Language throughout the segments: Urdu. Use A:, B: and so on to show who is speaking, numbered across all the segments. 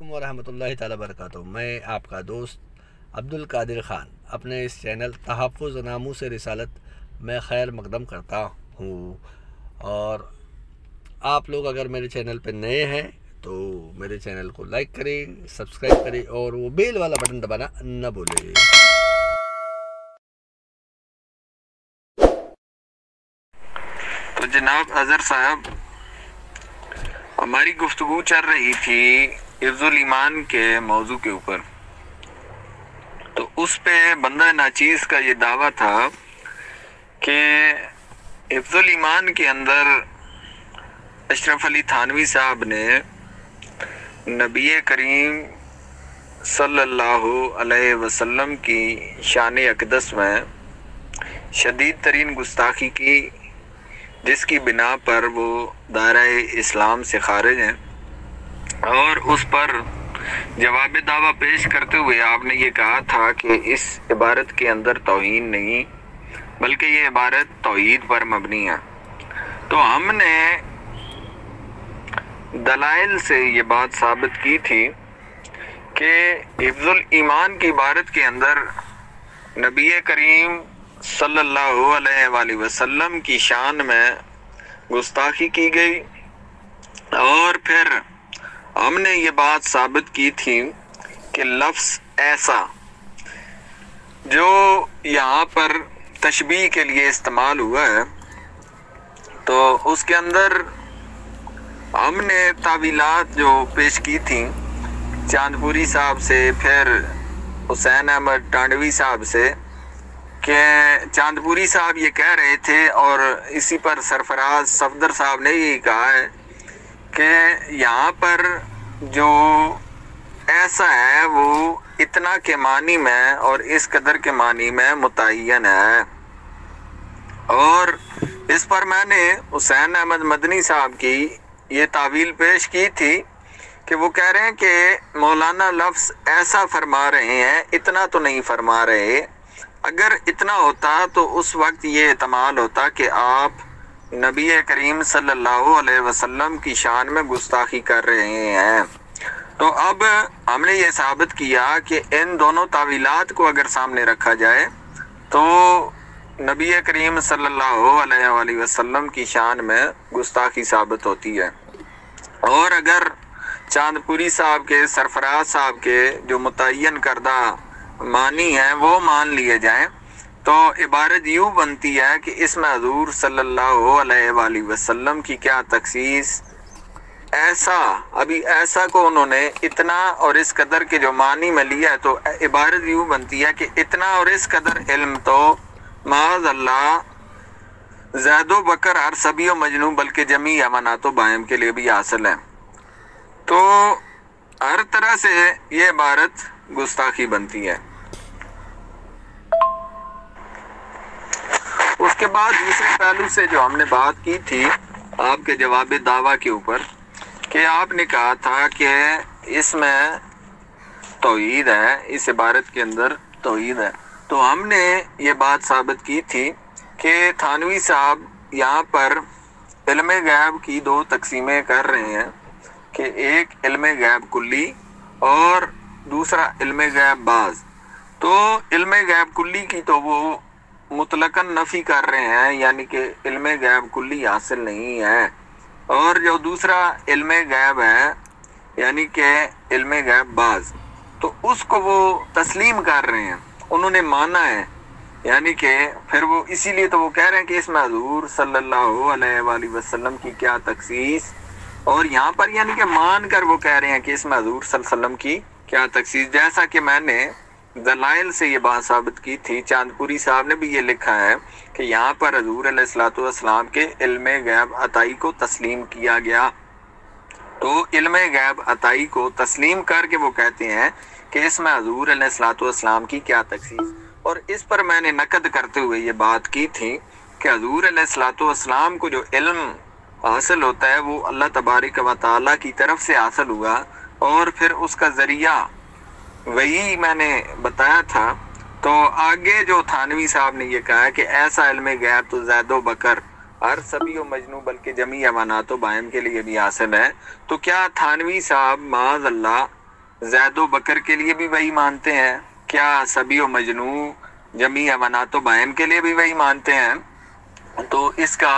A: علیکم ورحمۃ اللہ تعالیٰ وبرکاتہ۔ میں آپ کا دوست عبد القادر خان اپنے اس چینل تحفظ ناموس رسالت میں خیر مقدم کرتا ہوں، اور آپ لوگ اگر میرے چینل پہ نئے ہیں تو میرے چینل کو لائک کریں، سبسکرائب کریں اور وہ بیل والا بٹن دبانا نہ بھولیں۔
B: تو جناب اظہر صاحب، ہماری گفتگو چل رہی تھی حفظ الایمان کے موضوع کے اوپر، تو اس پہ بندہ ناچیز کا یہ دعویٰ تھا کہ حفظ الایمان کے اندر اشرف علی تھانوی صاحب نے نبی کریم صلی اللہ علیہ وسلم کی شان اقدس میں شدید ترین گستاخی کی، جس کی بنا پر وہ دائرہ اسلام سے خارج ہیں، اور اس پر جواب دعویٰ پیش کرتے ہوئے آپ نے یہ کہا تھا کہ اس عبارت کے اندر توہین نہیں بلکہ یہ عبارت توحید پر مبنی ہے۔ تو ہم نے دلائل سے یہ بات ثابت کی تھی کہ حفظ الایمان کی عبارت کے اندر نبی کریم صلی اللہ علیہ وآلہ وسلم کی شان میں گستاخی کی گئی، اور پھر ہم نے یہ بات ثابت کی تھی کہ لفظ ایسا جو یہاں پر تشبیہ کے لیے استعمال ہوا ہے، تو اس کے اندر ہم نے تعویلات جو پیش کی تھیں چاند پوری صاحب سے، پھر حسین احمد ٹانڈوی صاحب سے، کہ چاند پوری صاحب یہ کہہ رہے تھے اور اسی پر سرفراز صفدر صاحب نے یہ کہا ہے کہ یہاں پر جو ایسا ہے وہ اتنا کے معنی میں اور اس قدر کے معنی میں متعین ہے۔ اور اس پر میں نے حسین احمد مدنی صاحب کی یہ تعویل پیش کی تھی کہ وہ کہہ رہے ہیں کہ مولانا لفظ ایسا فرما رہے ہیں، اتنا تو نہیں فرما رہے۔ اگر اتنا ہوتا تو اس وقت یہ احتمال ہوتا کہ آپ نبی کریم صلی اللہ علیہ وسلم کی شان میں گستاخی کر رہے ہیں۔ تو اب ہم نے یہ ثابت کیا کہ ان دونوں تعویلات کو اگر سامنے رکھا جائے تو نبی کریم صلی اللہ علیہ وآلہ وسلم کی شان میں گستاخی ثابت ہوتی ہے، اور اگر چاند پوری صاحب کے، سرفراز صاحب کے جو متعین کردہ معنی ہیں وہ مان لیے جائیں تو عبارت یوں بنتی ہے کہ اس میں حضور صلی اللہ علیہ وآلہ وسلم کی کیا تخصیص، ایسا، ابھی ایسا کو انہوں نے اتنا اور اس قدر کے جو معنی میں لیا ہے، تو عبارت یوں بنتی ہے کہ اتنا اور اس قدر علم تو معاذ اللہ زید و بکر ہر سبی و مجنو بلکہ جمی امانات و بائم کے لیے بھی حاصل ہے۔ تو ہر طرح سے یہ عبارت گستاخی بنتی ہے۔ اس کے بعد دوسرے پہلو سے جو ہم نے بات کی تھی آپ کے جواب دعویٰ کے اوپر، کہ آپ نے کہا تھا کہ اس میں توحید ہے، اس عبارت کے اندر توحید ہے۔ تو ہم نے یہ بات ثابت کی تھی کہ تھانوی صاحب یہاں پر علم غیب کی دو تقسیمیں کر رہے ہیں، کہ ایک علم غیب کلی اور دوسرا علم غیب بعض۔ تو علم غیب کلی کی تو وہ مطلقاً نفی کر رہے ہیں، یعنی کہ علم غیب کلی حاصل نہیں ہے، اور جو دوسرا علم غیب ہے یعنی کہ علم غیب بعض، تو اس کو وہ تسلیم کر رہے ہیں، انہوں نے مانا ہے، یعنی کہ پھر وہ اسی لیے تو وہ کہہ رہے ہیں کہ اس میں حضور صلی اللہ علیہ وآلہ وسلم کی کیا تخصیص، اور یہاں پر یعنی کہ مان کر وہ کہہ رہے ہیں کہ اس میں حضور صلی اللہ علیہ وسلم کی کیا تخصیص، جیسا کہ میں نے دلائل سے یہ بات ثابت کی تھی۔ چاند پوری صاحب نے بھی یہ لکھا ہے کہ یہاں پر حضور علیہ الصلوۃ والسلام کے علم غیب عطائی کو تسلیم کیا گیا، تو علم غیب عطائی کو تسلیم کر کے وہ کہتے ہیں کہ اس میں حضور علیہ الصلوۃ والسلام کی کیا تخصیص۔ اور اس پر میں نے نقد کرتے ہوئے یہ بات کی تھی کہ حضور علیہ الصلوۃ والسلام کو جو علم حاصل ہوتا ہے وہ اللہ تبارک و تعالیٰ کی طرف سے حاصل ہوا، اور پھر اس کا ذریعہ وہی میں نے بتایا تھا۔ تو آگے جو تھانوی صاحب نے یہ کہا کہ ایسا علم غیب تو زید و بکر ہر سبی و مجنو بلکہ جمی امانات و بائم کے لیے بھی حاصل ہے، تو کیا تھانوی صاحب معاذ اللہ زید و بکر کے لیے بھی وہی مانتے ہیں؟ کیا سبی و مجنو جمیع بنات و بہن کے لیے بھی وہی مانتے ہیں؟ تو اس کا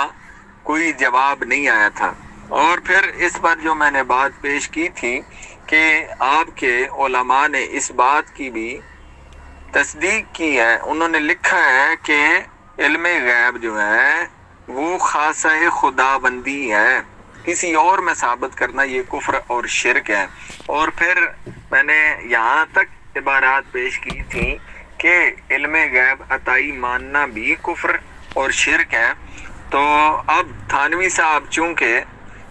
B: کوئی جواب نہیں آیا تھا۔ اور پھر اس پر جو میں نے بات پیش کی تھی کہ آپ کے علماء نے اس بات کی بھی تصدیق کی ہے، انہوں نے لکھا ہے کہ علم غیب جو ہے وہ خاصہ خدا بندی ہے، کسی اور میں ثابت کرنا یہ کفر اور شرک ہے۔ اور پھر میں نے یہاں تک عبارات پیش کی تھی کہ علم غیب عطائی ماننا بھی کفر اور شرک ہے۔ تو اب تھانوی صاحب چونکہ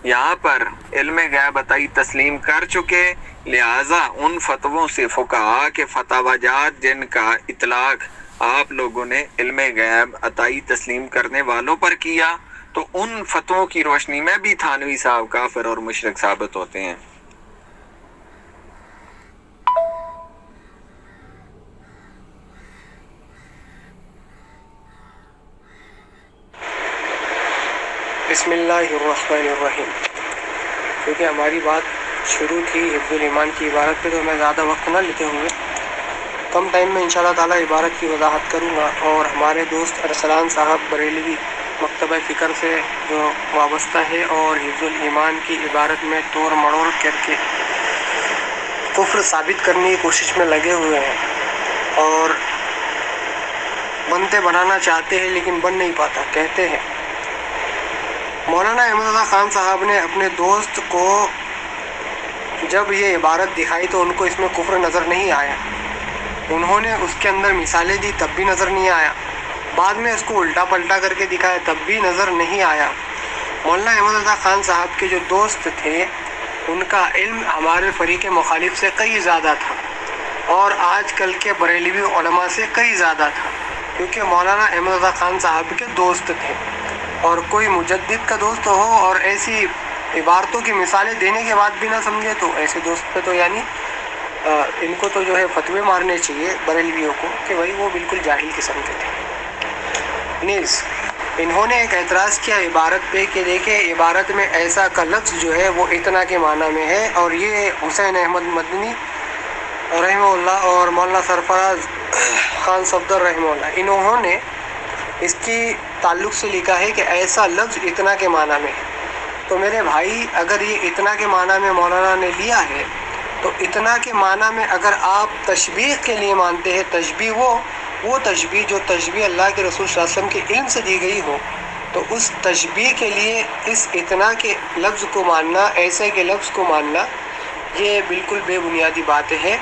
B: یہاں پر علم غیب عطائی تسلیم کر چکے، لہٰذا ان فتووں سے فقہا کے فتاوی جات جن کا اطلاق آپ لوگوں نے علم غیب عطائی تسلیم کرنے والوں پر کیا، تو ان فتووں کی روشنی میں بھی تھانوی صاحب کافر اور مشرک ثابت ہوتے ہیں۔
C: بسم اللہ الرحمن الرحیم۔ کیونکہ ہماری بات شروع تھی حفظ الایمان کی عبارت پہ، تو میں زیادہ وقت نہ لیتے ہوئے کم ٹائم میں انشاءاللہ تعالیٰ عبارت کی وضاحت کروں گا۔ اور ہمارے دوست ارسلان صاحب بریلوی مکتبہ فکر سے جو وابستہ ہے اور حفظ الایمان کی عبارت میں توڑ مڑوڑ کر کے کفر ثابت کرنے کی کوشش میں لگے ہوئے ہیں اور بنتے بنانا چاہتے ہیں لیکن بن نہیں پاتا۔ کہتے ہیں مولانا احمد رضا خان صاحب نے اپنے دوست کو جب یہ عبارت دکھائی تو ان کو اس میں کفر نظر نہیں آیا، انہوں نے اس کے اندر مثالیں دی تب بھی نظر نہیں آیا، بعد میں اس کو الٹا پلٹا کر کے دکھایا تب بھی نظر نہیں آیا۔ مولانا احمد رضا خان صاحب کے جو دوست تھے ان کا علم ہمارے فریق مخالف سے کئی زیادہ تھا اور آج کل کے بریلوی علماء سے کئی زیادہ تھا، کیونکہ مولانا احمد رضا خان صاحب کے دوست تھے۔ اور کوئی مجدد کا دوست ہو اور ایسی عبارتوں کی مثالیں دینے کے بعد بھی نہ سمجھے تو ایسے دوست پہ تو یعنی ان کو تو جو ہے فتوے مارنے چاہیے بریلویوں کو کہ بھائی وہ بالکل جاہل قسم کے تھے۔ نیز انہوں نے ایک اعتراض کیا عبارت پہ کہ دیکھیں عبارت میں ایسا کا لفظ جو ہے وہ اتنا کے معنی میں ہے، اور یہ حسین احمد مدنی رحمہ اللہ اور مولانا سرفراز خان صفدر رحمہ اللہ انہوں نے اس کی تعلق سے لکھا ہے کہ ایسا لفظ اتنا کے معنی میں ہے۔ تو میرے بھائی اگر یہ اتنا کے معنی میں مولانا نے لیا ہے تو اتنا کے معنی میں اگر آپ تشبیہ کے لیے مانتے ہیں، تشبیہ وہ تشبیہ جو تشبیہ اللہ کے رسول صلی اللہ علیہ وسلم کے علم سے دی گئی ہو، تو اس تشبیہ کے لیے اس اتنا کے لفظ کو ماننا، ایسے کے لفظ کو ماننا، یہ بالکل بے بنیادی باتیں ہیں۔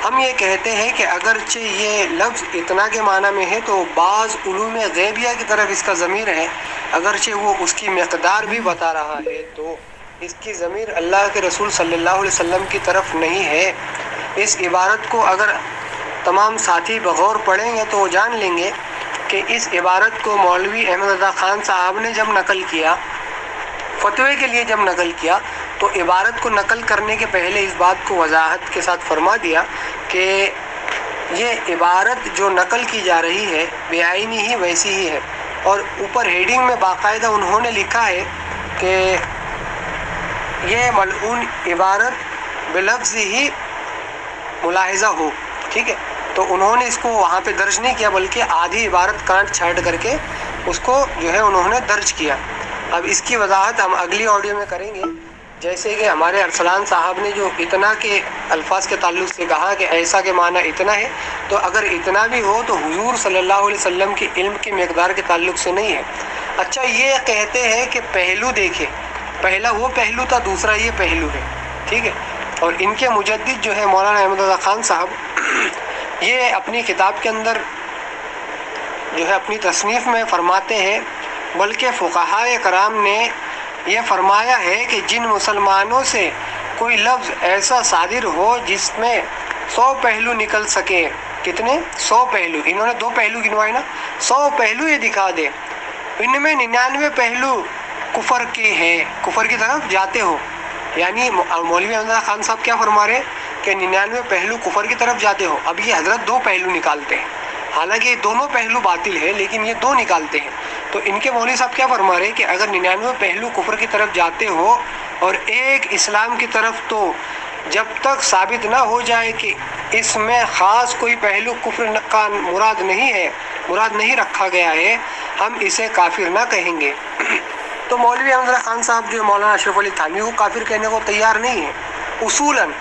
C: ہم یہ کہتے ہیں کہ اگرچہ یہ لفظ اتنا کے معنی میں ہے تو بعض علوم غیبیہ کی طرف اس کا ضمیر ہے، اگرچہ وہ اس کی مقدار بھی بتا رہا ہے تو اس کی ضمیر اللہ کے رسول صلی اللہ علیہ وسلم کی طرف نہیں ہے۔ اس عبارت کو اگر تمام ساتھی بغور پڑھیں گے تو وہ جان لیں گے کہ اس عبارت کو مولوی احمد رضا خان صاحب نے جب نقل کیا، فتوے کے لیے جب نقل کیا، تو عبارت کو نقل کرنے کے پہلے اس بات کو وضاحت کے ساتھ فرما دیا کہ یہ عبارت جو نقل کی جا رہی ہے بے آئینی ہی ویسی ہی ہے، اور اوپر ہیڈنگ میں باقاعدہ انہوں نے لکھا ہے کہ یہ ملعون عبارت بلفظ ہی ملاحظہ ہو، ٹھیک ہے۔ تو انہوں نے اس کو وہاں پہ درج نہیں کیا بلکہ آدھی عبارت کانٹ چھانٹ کر کے اس کو جو ہے انہوں نے درج کیا۔ اب اس کی وضاحت ہم اگلی آڈیو میں کریں گے، جیسے کہ ہمارے ارسلان صاحب نے جو اتنا کے الفاظ کے تعلق سے کہا کہ ایسا کے معنی اتنا ہے، تو اگر اتنا بھی ہو تو حضور صلی اللہ علیہ وسلم کے علم کی مقدار کے تعلق سے نہیں ہے۔ اچھا یہ کہتے ہیں کہ پہلو دیکھیں، پہلا وہ پہلو تھا، دوسرا یہ پہلو ہے، ٹھیک ہے۔ اور ان کے مجدد جو ہے مولانا احمد رضا خان صاحب، یہ اپنی کتاب کے اندر جو ہے اپنی تصنیف میں فرماتے ہیں، بلکہ فقہائے کرام نے یہ فرمایا ہے کہ جن مسلمانوں سے کوئی لفظ ایسا صادر ہو جس میں 100 پہلو نکل سکے، کتنے؟ 100 پہلو، انہوں نے 2 پہلو گنوائے نا، 100 پہلو یہ دکھا دے، ان میں 99 پہلو کفر کے ہیں، کفر کی طرف جاتے ہو، یعنی مولوی احمد خان صاحب کیا فرما رہے ہیں کہ 99 پہلو کفر کی طرف جاتے ہو۔ اب یہ حضرت 2 پہلو نکالتے ہیں، حالانکہ یہ دونوں پہلو باطل ہے لیکن یہ 2 نکالتے ہیں۔ تو ان کے مولوی صاحب کیا فرما رہے ہیں کہ اگر 99 پہلو کفر کی طرف جاتے ہو اور ایک اسلام کی طرف، تو جب تک ثابت نہ ہو جائے کہ اس میں خاص کوئی پہلو کفر کا مراد نہیں رکھا گیا ہے، ہم اسے کافر نہ کہیں گے۔ تو مولوی احمد رضا خان صاحب جو مولانا اشرف علی تھانوی کو کافر کہنے کو تیار نہیں ہے اصولاً۔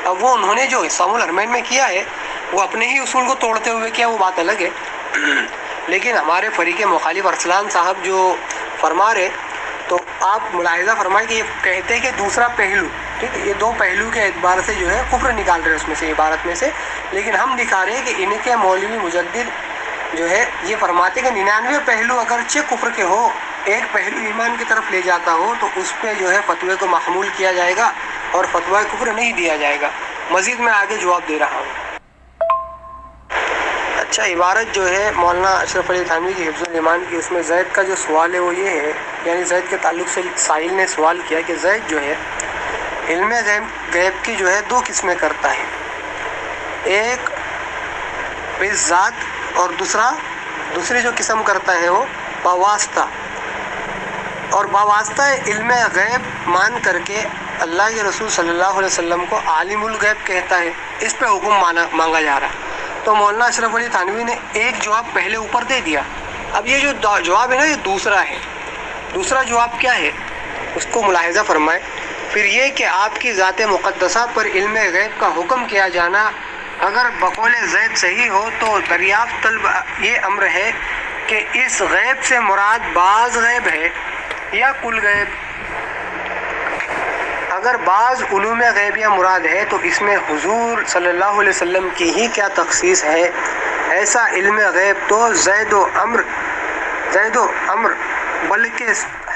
C: اب وہ انہوں نے جو اسلام الحرمین میں کیا ہے وہ اپنے ہی اصول کو توڑتے ہوئے کیا، وہ بات الگ ہے، لیکن ہمارے فریق مخالف ارسلان صاحب جو فرما رہے، تو آپ ملاحظہ فرمائیں کہ یہ کہتے ہیں کہ دوسرا پہلو، ٹھیک ہے، یہ دو پہلو کے اعتبار سے جو ہے کفر نکال رہے ہیں اس میں سے، عبارت میں سے، لیکن ہم دکھا رہے ہیں کہ ان کے مولوی مجدد جو ہے یہ فرماتے کہ 99 پہلو اگرچہ کفر کے ہو، ایک پہلو ایمان کی طرف لے جاتا ہو تو اس پہ جو ہے فتوے کو محمول کیا جائے گا اور فتویٰ کفر نہیں دیا جائے گا۔ مزید میں آگے جواب دے رہا ہوں۔ اچھا، عبارت جو ہے مولانا اشرف علی تھانوی کی حفظ الایمان کی، اس میں زید کا جو سوال ہے وہ یہ ہے، یعنی زید کے تعلق سے سائل نے سوال کیا کہ زید جو ہے علم غیب کی جو ہے دو قسمیں کرتا ہے، ایک بالذات اور دوسری جو قسم کرتا ہے وہ باواسطہ، اور باواسطہ علم غیب مان کر کے اللہ کے رسول صلی اللہ علیہ وسلم کو عالم الغیب کہتا ہے، اس پہ حکم مانگا جا رہا ہے۔ تو مولانا اشرف علی تھانوی نے ایک جواب پہلے اوپر دے دیا، اب یہ جو جواب ہے نا یہ دوسرا ہے۔ دوسرا جواب کیا ہے اس کو ملاحظہ فرمائے، پھر یہ کہ آپ کی ذات مقدسہ پر علم غیب کا حکم کیا جانا اگر بقول زید صحیح ہو تو دریافت طلب یہ امر ہے کہ اس غیب سے مراد بعض غیب ہے یا کل غیب۔ اگر بعض علوم غیبیہ مراد ہے تو اس میں حضور صلی اللہ علیہ وسلم کی ہی کیا تخصیص ہے؟ ایسا علم غیب تو زید و امر بلکہ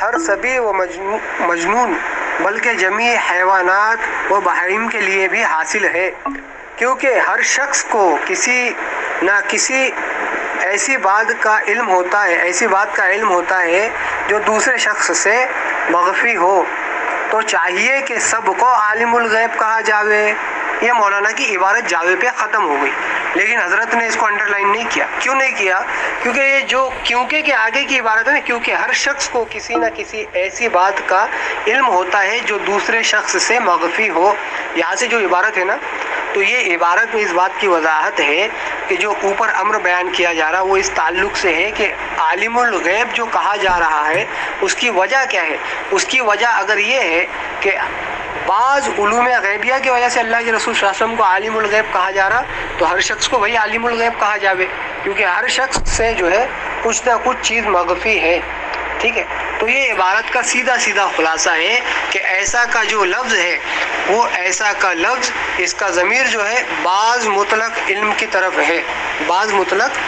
C: ہر صبی و مجنون بلکہ جمیع حیوانات و بہائم کے لیے بھی حاصل ہے، کیونکہ ہر شخص کو کسی نہ کسی ایسی بات کا علم ہوتا ہے جو دوسرے شخص سے مخفی ہو، تو چاہیے کہ سب کو عالم الغیب کہا جاوے۔ یہ مولانا کی عبارت جاوے پہ ختم ہو گئی، لیکن حضرت نے اس کو انڈر لائن نہیں کیا۔ کیوں نہیں کیا؟ کیونکہ یہ جو کیونکہ کے آگے کی عبارت ہے نا، کیونکہ ہر شخص کو کسی نہ کسی ایسی بات کا علم ہوتا ہے جو دوسرے شخص سے مخفی ہو، یہاں سے جو عبارت ہے نا، تو یہ عبارت میں اس بات کی وضاحت ہے کہ جو اوپر امر بیان کیا جا رہا وہ اس تعلق سے ہے کہ عالم الغیب جو کہا جا رہا ہے اس کی وجہ کیا ہے؟ اس کی وجہ اگر یہ ہے کہ بعض علوم غیبیہ کی وجہ سے اللہ کے رسول صلی اللہ علیہ وسلم کو عالم الغیب کہا جا رہا، تو ہر شخص کو وہی عالم الغیب کہا جاوے، کیونکہ ہر شخص سے جو ہے کچھ نہ کچھ چیز مخفی ہے، ٹھیک ہے۔ تو یہ عبارت کا سیدھا خلاصہ ہے کہ ایسا کا جو لفظ ہے وہ ایسا کا لفظ، اس کا ضمیر جو ہے بعض مطلق علم کی طرف ہے، بعض مطلق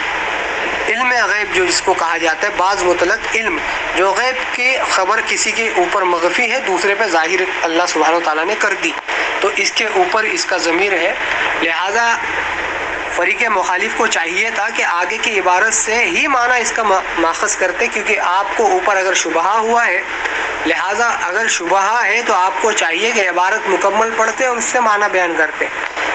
C: علم غیب جو جس کو کہا جاتا ہے، بعض مطلق علم جو غیب کی خبر کسی کے اوپر مخفی ہے، دوسرے پہ ظاہر اللہ سبحانہ و تعالیٰ نے کر دی، تو اس کے اوپر اس کا ضمیر ہے۔ لہذا فریق مخالف کو چاہیے تھا کہ آگے کی عبارت سے ہی معنی اس کا ماخذ کرتے، کیونکہ آپ کو اوپر اگر شبہہ ہوا ہے، لہذا اگر شبہہ ہے تو آپ کو چاہیے کہ عبارت مکمل پڑھتے اور اس سے معنی بیان کرتے۔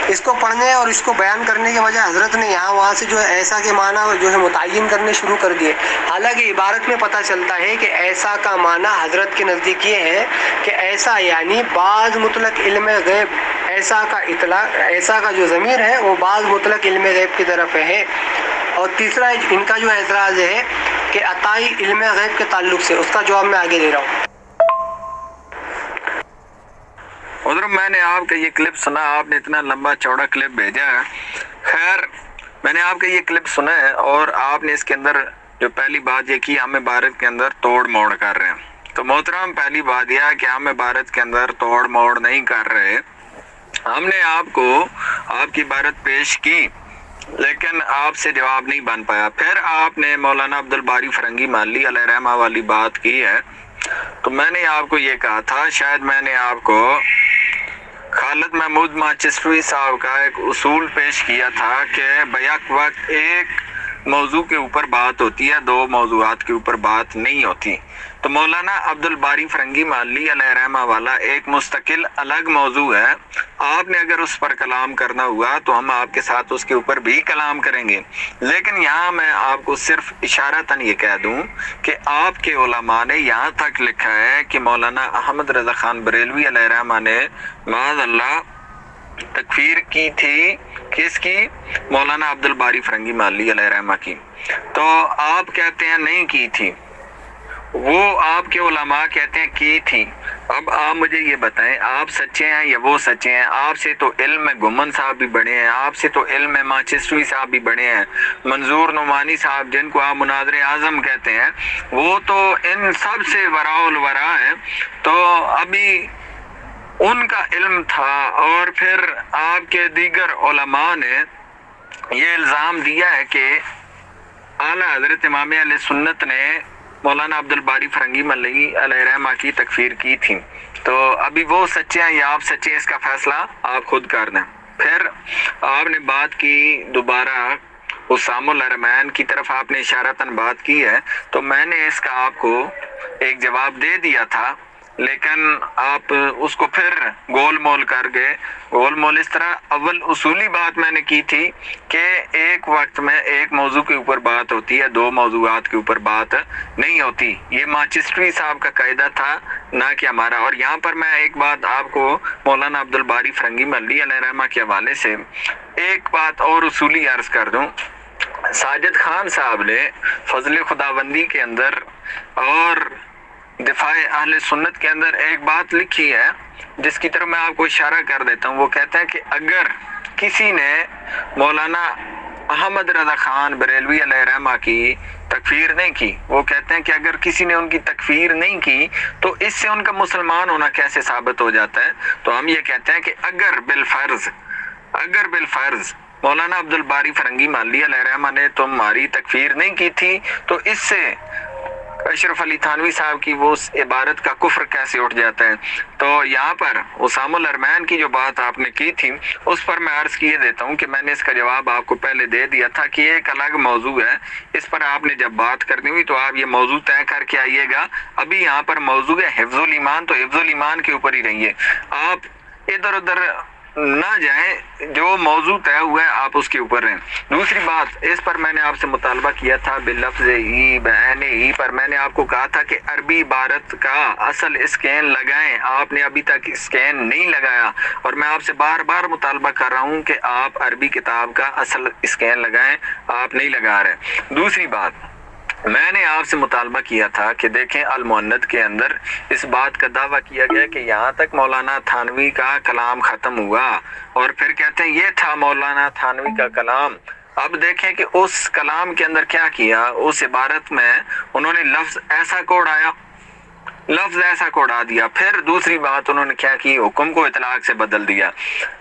C: اس کو پڑھنے اور اس کو بیان کرنے کے بجائے حضرت نے یہاں وہاں سے جو ہے ایسا کے معنی جو ہے متعین کرنے شروع کر دیے، حالانکہ عبارت میں پتہ چلتا ہے کہ ایسا کا معنی حضرت کے نزدیک یہ ہے کہ ایسا یعنی بعض مطلق علم غیب، ایسا کا اطلاق، ایسا کا جو ضمیر ہے وہ بعض مطلق علم غیب کی طرف ہے۔ اور تیسرا ان کا جو اعتراض ہے کہ عطائی علم غیب کے تعلق سے، اس کا جواب میں آگے دے رہا ہوں۔
B: حضرت میں نے آپ کا یہ کلپ سنا، آپ نے اتنا لمبا چوڑا کلپ بھیجا ہے، خیر میں نے آپ کا یہ کلپ سنا ہے اور آپ نے اس کے اندر جو پہلی بات یہ کی ہم عبارت کے اندر توڑ موڑ کر رہے ہیں، تو محترم پہلی بات یہ ہے کہ ہم عبارت کے اندر توڑ موڑ نہیں کر رہے، ہم نے آپ کو آپ کی عبارت پیش کی لیکن آپ سے جواب نہیں بن پایا، پھر آپ نے مولانا عبدالباری فرنگی مالی علیہ رحمہ والی بات کی ہے، تو میں نے آپ کو یہ کہا تھا، شاید میں نے آپ کو خالد محمود ماچسوی صاحب کا ایک اصول پیش کیا تھا کہ بیک وقت ایک موضوع کے اوپر بات ہوتی ہے، دو موضوعات کے اوپر بات نہیں ہوتی۔ تو مولانا عبد الباری فرنگی محلی علیہ رحمہ والا ایک مستقل الگ موضوع ہے، آپ نے اگر اس پر کلام کرنا ہوا تو ہم آپ کے ساتھ اس کے اوپر بھی کلام کریں گے، لیکن یہاں میں آپ کو صرف اشارتاً یہ کہہ دوں کہ آپ کے علماء نے یہاں تک لکھا ہے کہ مولانا احمد رضا خان بریلوی علیہ رحمہ نے معاذ اللہ تکفیر کی تھی، کس کی؟ مولانا عبد الباری فرنگی محلی علیہ رحمہ کی۔ تو آپ کہتے ہیں نہیں کی تھی، وہ آپ کے علماء کہتے ہیں کی تھی۔ اب آپ مجھے یہ بتائیں، آپ سچے ہیں یا وہ سچے ہیں؟ آپ سے تو علم میں گمن صاحب بھی بڑے ہیں، آپ سے تو علم میں مانچسٹری صاحب بھی بڑے ہیں، منظور نعمانی صاحب جن کو آپ مناظر اعظم کہتے ہیں، وہ تو ان سب سے وراء الورا ہیں۔ تو ابھی ان کا علم تھا، اور پھر آپ کے دیگر علماء نے یہ الزام دیا ہے کہ اعلیٰ حضرت امام اہل سنت نے مولانا عبد الباری فرنگی محلی علیہ رحمہ کی تکفیر کی تھی۔ تو ابھی وہ سچے ہیں یا آپ سچے، اس کا فیصلہ آپ خود کر دیں۔ پھر آپ نے بات کی دوبارہ اسام الحرمین کی طرف، آپ نے اشارتاً بات کی ہے، تو میں نے اس کا آپ کو ایک جواب دے دیا تھا، لیکن آپ اس کو پھر گول مول کر گئے۔ گول مول اس طرح، اول اصولی بات میں نے کی تھی کہ ایک وقت میں ایک موضوع کے اوپر بات ہوتی ہے، دو موضوعات کے اوپر بات نہیں ہوتی۔ یہ مانچسٹری صاحب کا قاعدہ تھا، نہ کہ ہمارا۔ اور یہاں پر میں ایک بات آپ کو مولانا عبد الباری فرنگی محلی علیہ رحمہ کے حوالے سے ایک بات اور اصولی عرض کر دوں۔ ساجد خان صاحب نے فضل خداوندی کے اندر اور دفاع اہل سنت کے اندر ایک بات لکھی ہے جس کی طرف میں آپ کو اشارہ کر دیتا ہوں۔ وہ کہتے ہیں کہ اگر کسی نے مولانا احمد رضا خان بریلوی علیہ رحمہ کی تکفیر نہیں کی، وہ کہتے ہیں کہ اگر کسی نے ان کی تکفیر نہیں کی تو اس سے ان کا مسلمان ہونا کیسے ثابت ہو جاتا ہے؟ تو ہم یہ کہتے ہیں کہ اگر بالفرض مولانا عبد الباری فرنگی محلی علیہ رحمہ نے تمہاری تکفیر نہیں کی تھی تو اس سے اشرف علی تھانوی صاحب کی وہ عبارت کا کفر کیسے اٹھ جاتا ہے؟ تو یہاں پر اسام الحرمین کی جو بات آپ نے کی تھی اس پر میں عرض کیے دیتا ہوں کہ میں نے اس کا جواب آپ کو پہلے دے دیا تھا کہ ایک الگ موضوع ہے، اس پر آپ نے جب بات کرنی ہوئی تو آپ یہ موضوع طے کر کے آئیے گا۔ ابھی یہاں پر موضوع ہے حفظ الایمان، تو حفظ الایمان کے اوپر ہی رہیے، آپ ادھر ادھر نہ جائیں، جو موضوع طے ہوا ہے آپ اس کے اوپر رہیں۔ دوسری بات، اس پر میں نے آپ سے مطالبہ کیا تھا بلفظ ہی بعین ہی پر، میں نے آپ کو کہا تھا کہ عربی عبارت کا اصل اسکین لگائیں، آپ نے ابھی تک اسکین نہیں لگایا، اور میں آپ سے بار بار مطالبہ کر رہا ہوں کہ آپ عربی کتاب کا اصل اسکین لگائیں، آپ نہیں لگا رہے۔ دوسری بات، میں نے آپ سے مطالبہ کیا تھا کہ دیکھیں المؤند کے اندر اس بات کا دعویٰ کیا گیا کہ یہاں تک مولانا تھانوی کا کلام ختم ہوا، اور پھر کہتے ہیں یہ تھا مولانا تھانوی کا کلام۔ اب دیکھیں کہ اس کلام کے اندر کیا کیا، اس عبارت میں انہوں نے لفظ ایسا کو اڑا دیا۔ پھر دوسری بات انہوں نے کیا کی، حکم کو اطلاق سے بدل دیا۔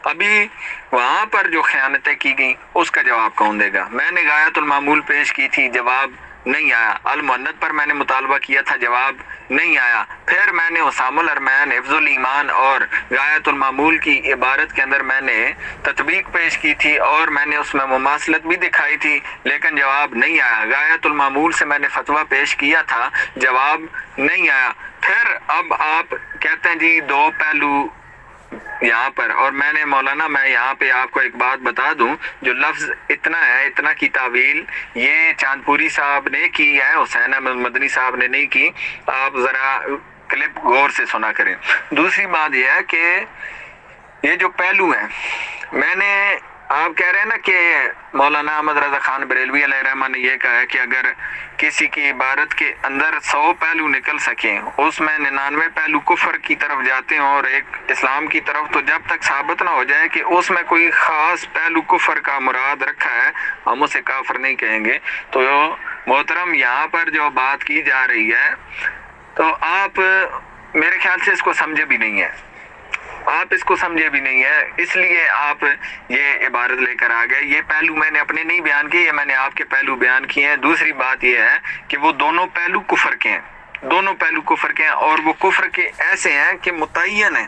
B: ابھی وہاں پر جو خیانتیں کی گئیں اس کا جواب کون دے گا؟ میں نے غایت المعمول پیش کی تھی، جواب نہیں آیا۔ المؤند پر میں نے مطالبہ کیا تھا، جواب نہیں آیا۔ پھر میں نے اسام الحرمین، حفظ الایمان اور غایت المعمول کی عبارت کے اندر میں نے تطبیق پیش کی تھی اور میں نے اس میں مماثلت بھی دکھائی تھی، لیکن جواب نہیں آیا۔ غایت المعمول سے میں نے فتویٰ پیش کیا تھا، جواب نہیں آیا۔ پھر اب آپ کہتے ہیں جی دو پہلو یہاں پر، اور میں نے مولانا میں یہاں پہ آپ کو ایک بات بتا دوں، جو لفظ اتنا ہے، اتنا کی تعویل یہ چاندپوری صاحب نے کی ہے، حسین احمد مدنی صاحب نے نہیں کی، آپ ذرا کلپ غور سے سنا کریں۔ دوسری بات یہ ہے کہ یہ جو پہلو ہیں، میں نے آپ کہہ رہے ہیں نا کہ مولانا احمد رضا خان بریلوی علیہ رحمہ نے یہ کہا ہے کہ اگر کسی کی عبارت کے اندر 100 پہلو نکل سکیں، اس میں 99 پہلو کفر کی طرف جاتے ہیں اور ایک اسلام کی طرف، تو جب تک ثابت نہ ہو جائے کہ اس میں کوئی خاص پہلو کفر کا مراد رکھا ہے، ہم اسے کافر نہیں کہیں گے۔ تو محترم یہاں پر جو بات کی جا رہی ہے، تو آپ میرے خیال سے اس کو سمجھے بھی نہیں ہے، اس لیے آپ یہ عبارت لے کر آ گئے۔ یہ پہلو میں نے اپنے نہیں بیان کیے، یہ میں نے آپ کے پہلو بیان کیے ہیں۔ دوسری بات یہ ہے کہ وہ دونوں پہلو کفر کے ہیں، اور وہ کفر کے ایسے ہیں کہ متعین ہیں۔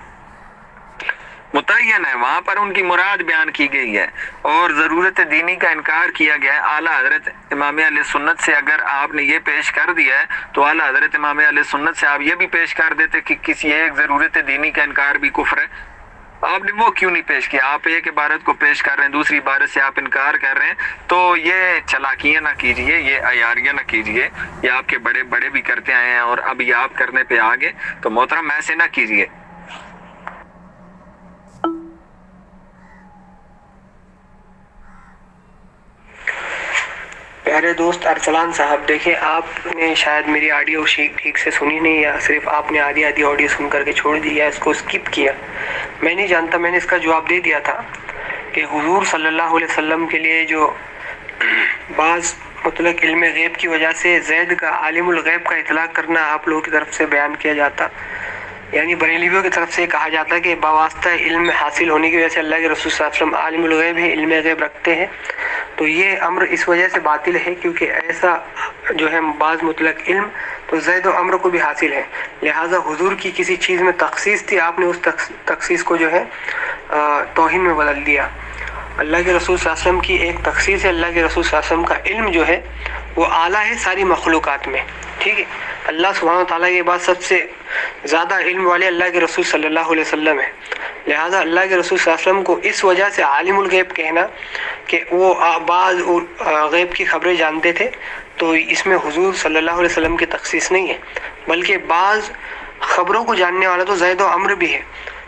B: متعین ہے، وہاں پر ان کی مراد بیان کی گئی ہے، اور ضرورت دینی کا انکار کیا گیا ہے۔ اعلیٰ حضرت امام اہل سنت سے اگر آپ نے یہ پیش کر دیا ہے تو اعلیٰ حضرت امام اہل سنت سے آپ یہ بھی پیش کر دیتے کہ کسی ایک ضرورت دینی کا انکار بھی کفر ہے۔ آپ نے وہ کیوں نہیں پیش کیا؟ آپ ایک عبارت کو پیش کر رہے ہیں، دوسری عبارت سے آپ انکار کر رہے ہیں، تو یہ چلاکیاں نہ کیجئے، یہ عیاریاں نہ کیجئے، یہ آپ کے بڑے بڑے بھی کرتے آئے ہیں اور اب یہ آپ کرنے پہ آگے، تو محترم ایسے نہ کیجئے۔
C: پیارے دوست ارسلان صاحب، دیکھیں آپ نے شاید میری آڈیو ٹھیک سے سنی نہیں، یا صرف آپ نے آدھی آڈیو سن کر کے چھوڑ دی یا اس کو اسکپ کیا، میں نہیں جانتا۔ میں نے اس کا جواب دے دیا تھا کہ حضور صلی اللہ علیہ وسلم کے لیے جو بعض مطلق علم غیب کی وجہ سے زید کا عالم الغیب کا اطلاق کرنا آپ لوگوں کی طرف سے بیان کیا جاتا، یعنی بریلویوں کی طرف سے کہا جاتا کہ باواسطہ علم حاصل ہونے کی وجہ سے اللہ کے رسول صلی اللہ علیہ وسلم عالم الغیب ہے، علم غیب رکھتے ہیں، تو یہ امر اس وجہ سے باطل ہے کیونکہ ایسا جو ہے بعض مطلق علم تو زید و عمر کو بھی حاصل ہے، لہٰذا حضور کی کسی چیز میں تخصیص تھی، آپ نے اس تخصیص کو جو ہے توہین میں بدل دیا۔ اللہ کے رسول صلی اللہ علیہ وسلم کی ایک تخصیص ہے، اللہ کے رسول صلی اللہ علیہ وسلم کا علم جو ہے وہ اعلیٰ ہے ساری مخلوقات میں، ٹھیک ہے۔ اللہ سبحانہ وتعالیٰ یہ بات سب سے زیادہ علم والے اللہ کے رسول صلی اللہ علیہ وسلم ہے، لہٰذا اللہ کے رسول صلی اللہ علیہ وسلم کو اس وجہ سے عالم الغیب کہنا کہ وہ بعض غیب کی خبریں جانتے تھے، تو اس میں حضور صلی اللہ علیہ وسلم کی تخصیص نہیں ہے، بلکہ بعض خبروں کو جاننے والا تو زید و عمر بھی ہے،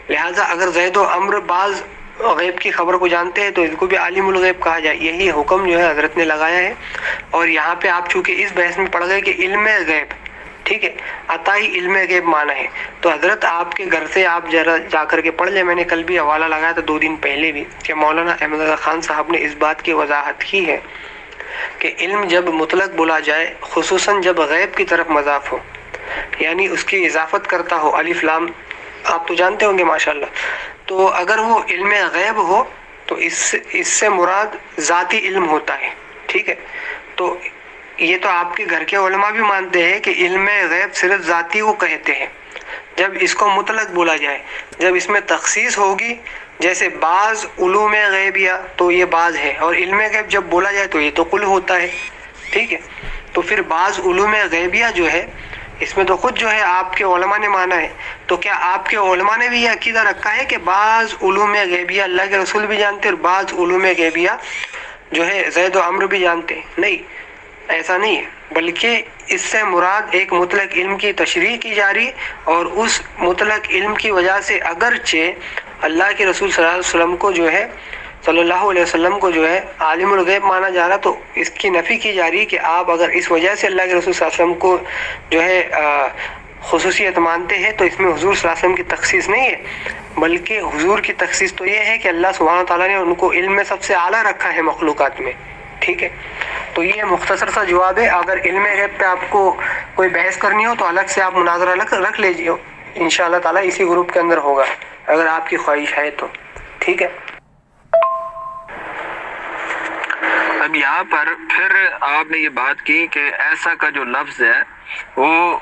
C: لہٰذا اگر زید و عمر بعض غیب کی خبر کو جانتے ہیں تو ان کو بھی عالم الغیب کہا جائے، یہی حکم جو ہے حضرت نے لگایا ہے۔ اور یہاں پہ آپ چونکہ اس بحث میں پڑھ گئے کہ علم غیب، ٹھیک ہے، عطائی علم غیب مانا ہے، تو حضرت آپ کے گھر سے آپ ذرا جا کر کے پڑھ لیں، میں نے کل بھی حوالہ لگایا تھا 2 دن پہلے بھی، کہ مولانا احمد رضا خان صاحب نے اس بات کی وضاحت کی ہے کہ علم جب مطلق بولا جائے، خصوصاً جب غیب کی طرف مضاف ہو، یعنی اس کی اضافت کرتا ہو، الف لام آپ تو جانتے ہوں گے ماشاءاللہ، تو اگر وہ علم غیب ہو تو اس سے مراد ذاتی علم ہوتا ہے، ٹھیک ہے۔ تو یہ تو آپ کے گھر کے علماء بھی مانتے ہیں کہ علم غیب صرف ذاتی کو کہتے ہیں۔ جب اس کو مطلق بولا جائے، جب اس میں تخصیص ہوگی، جیسے بعض علوم غیبیہ تو یہ بعض ہے، اور علم غیب جب بولا جائے تو یہ تو کل ہوتا ہے، ٹھیک ہے۔ تو پھر بعض علوم غیبیہ جو ہے اس میں تو خود جو ہے آپ کے علماء نے مانا ہے، تو کیا آپ کے علماء نے بھی یہ عقیدہ رکھا ہے کہ بعض علوم غیبیہ اللہ کے رسول بھی جانتے اور بعض علوم غیبیہ جو ہے زید و عمر بھی جانتے ہیں؟ نہیں، ایسا نہیں ہے، بلکہ اس سے مراد ایک مطلق علم کی تشریح کی جا رہی، اور اس مطلق علم کی وجہ سے اگرچہ اللہ کے رسول صلی اللہ علیہ وسلم کو جو ہے صلی اللہ علیہ وسلم کو جو ہے عالم الغیب مانا جا رہا، تو اس کی نفی کی جا رہی کہ آپ اگر اس وجہ سے اللہ کے رسول صلی اللہ علیہ وسلم کو جو ہے خصوصیت مانتے ہیں تو اس میں حضور صلی اللہ علیہ وسلم کی تخصیص نہیں ہے، بلکہ حضور کی تخصیص تو یہ ہے کہ اللہ سبحانہ تعالیٰ نے ان کو علم میں سب سے اعلیٰ رکھا ہے مخلوقات میں، ٹھیک ہے۔ تو یہ مختصر سا جواب ہے۔ اگر علم غیب پہ آپ کو کوئی بحث کرنی ہو تو الگ سے آپ مناظرہ رکھ لیجیے، انشاءاللہ تعالیٰ اسی گروپ کے اندر ہوگا، اگر آپ کی خواہش ہے تو، ٹھیک ہے۔
B: اب یہاں پر پھر آپ نے یہ بات کی کہ ایسا کا جو لفظ ہے وہ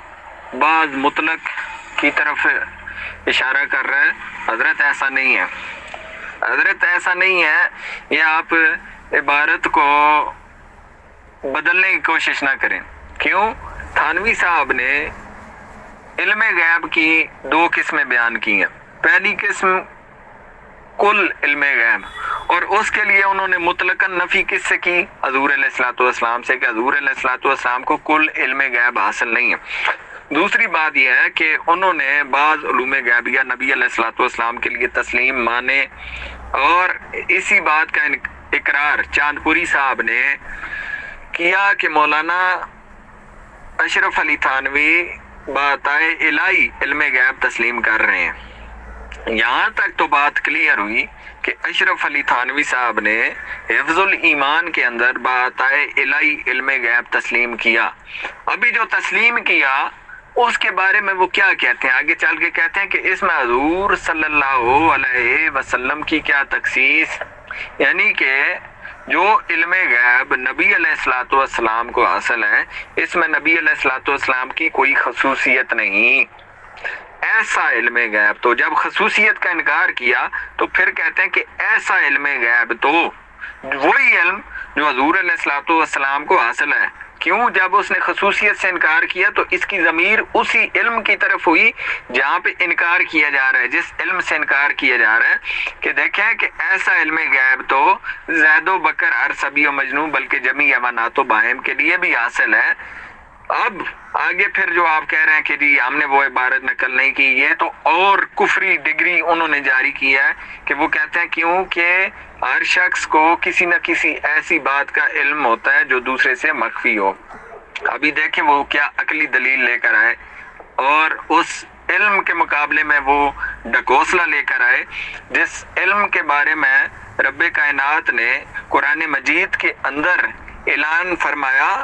B: بعض مطلق کی طرف اشارہ کر رہا ہے، حضرت ایسا نہیں ہے، حضرت ایسا نہیں ہے، یہ آپ عبارت کو بدلنے کی کوشش نہ کریں۔ کیوں؟ تھانوی صاحب نے علم غیب کی 2 قسمیں بیان کی ہیں۔ پہلی قسم کل علم غیب، اور اس کے لیے انہوں نے مطلقاً نفی کس سے کی؟ حضور علیہ الصلوۃ والسلام سے، کہ حضور علیہ الصلوۃ والسلام کو کل علم غیب حاصل نہیں ہے۔ دوسری بات یہ ہے کہ انہوں نے بعض علوم غیبیہ نبی علیہ الصلوۃ والسلام کے لیے تسلیم مانے، اور اسی بات کا اقرار چاند پوری صاحب نے کیا کہ مولانا اشرف علی تھانوی باتائے الہی علم غیب تسلیم کر رہے ہیں۔ یہاں تک تو بات کلیئر ہوئی کہ اشرف علی تھانوی صاحب نے حفظ الایمان کے اندر باتائے الہی علم غیب تسلیم کیا۔ ابھی جو تسلیم کیا اس کے بارے میں وہ کیا کہتے ہیں؟ آگے چل کے کہتے ہیں کہ اس میں حضور صلی اللہ علیہ وسلم کی کیا تخصیص، یعنی کہ جو علم غیب نبی علیہ الصلوۃ والسلام کو حاصل ہے، اس میں نبی علیہ الصلوۃ والسلام کی کوئی خصوصیت نہیں، ایسا علم غیب تو، جب خصوصیت کا انکار کیا تو پھر کہتے ہیں کہ ایسا علم غیب تو وہی علم جو حضور علیہ الصلوۃ والسلام کو حاصل ہے. کیوں؟ جب اس نے خصوصیت سے انکار کیا تو اس کی ضمیر اسی علم کی طرف ہوئی جہاں پہ انکار کیا جا رہا ہے، جس علم سے انکار کیا جا رہا ہے. کہ دیکھیں کہ ایسا علم غیب تو زید و بکر عرصبی و مجنون بلکہ جمی امانات و باہم کے لیے بھی حاصل ہے. اب آگے پھر جو آپ کہہ رہے ہیں کہ جی ہم نے وہ عبارت نقل نہیں کی، یہ تو اور کفری ڈگری انہوں نے جاری کیا ہے کہ وہ کہتے ہیں کیوں کہ ہر شخص کو کسی نہ کسی ایسی بات کا علم ہوتا ہے جو دوسرے سے مخفی ہو. ابھی دیکھیں وہ کیا عقلی دلیل لے کر آئے، اور اس علم کے مقابلے میں وہ ڈکوسلا لے کر آئے جس علم کے بارے میں رب کائنات نے قرآن مجید کے اندر اعلان فرمایا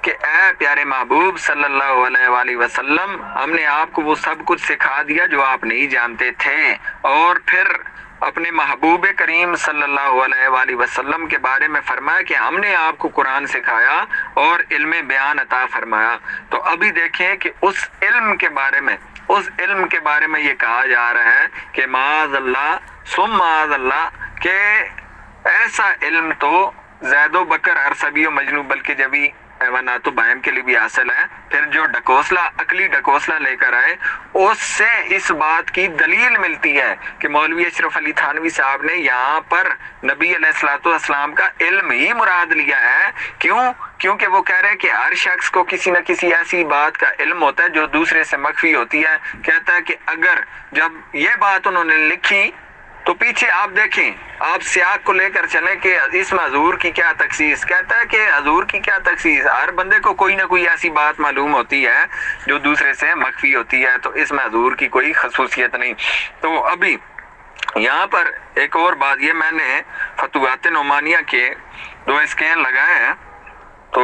B: کہ اے پیارے محبوب صلی اللہ علیہ وآلہ وسلم، ہم نے آپ کو وہ سب کچھ سکھا دیا جو آپ نہیں جانتے تھے. اور پھر اپنے محبوب کریم صلی اللہ علیہ وآلہ وسلم کے بارے میں فرمایا کہ ہم نے آپ کو قرآن سکھایا اور علم بیان عطا فرمایا. تو ابھی دیکھیں کہ اس علم کے بارے میں یہ کہا جا رہا ہے کہ معاذ اللہ ثم معاذ اللہ کہ ایسا علم تو زید و بکر عرصبی و مجنون بلکہ جبی ایوانات و باہم کے لیے بھی حاصل ہے. پھر جو عقلی ڈکوسلا لے کر آئے اس سے اس بات کی دلیل ملتی ہے کہ مولوی اشرف علی تھانوی صاحب نے یہاں پر نبی علیہ الصلوۃ والسلام کا علم ہی مراد لیا ہے. کیونکہ وہ کہہ رہے ہیں کہ ہر شخص کو کسی نہ کسی ایسی بات کا علم ہوتا ہے جو دوسرے سے مخفی ہوتی ہے. کہتا ہے کہ اگر جب یہ بات انہوں نے لکھی تو پیچھے آپ دیکھیں، آپ سیاق کو لے کر چلیں کہ اس میں حضور کی کیا تخصیص. کہتا ہے کہ حضور کی کیا تخصیص، ہر بندے کو کوئی نہ کوئی ایسی بات معلوم ہوتی ہے جو دوسرے سے مخفی ہوتی ہے، تو اس میں حضور کی کوئی خصوصیت نہیں. تو ابھی یہاں پر ایک اور بات، یہ میں نے فتوحات نعمانیہ کے 2 اسکین لگائے ہیں تو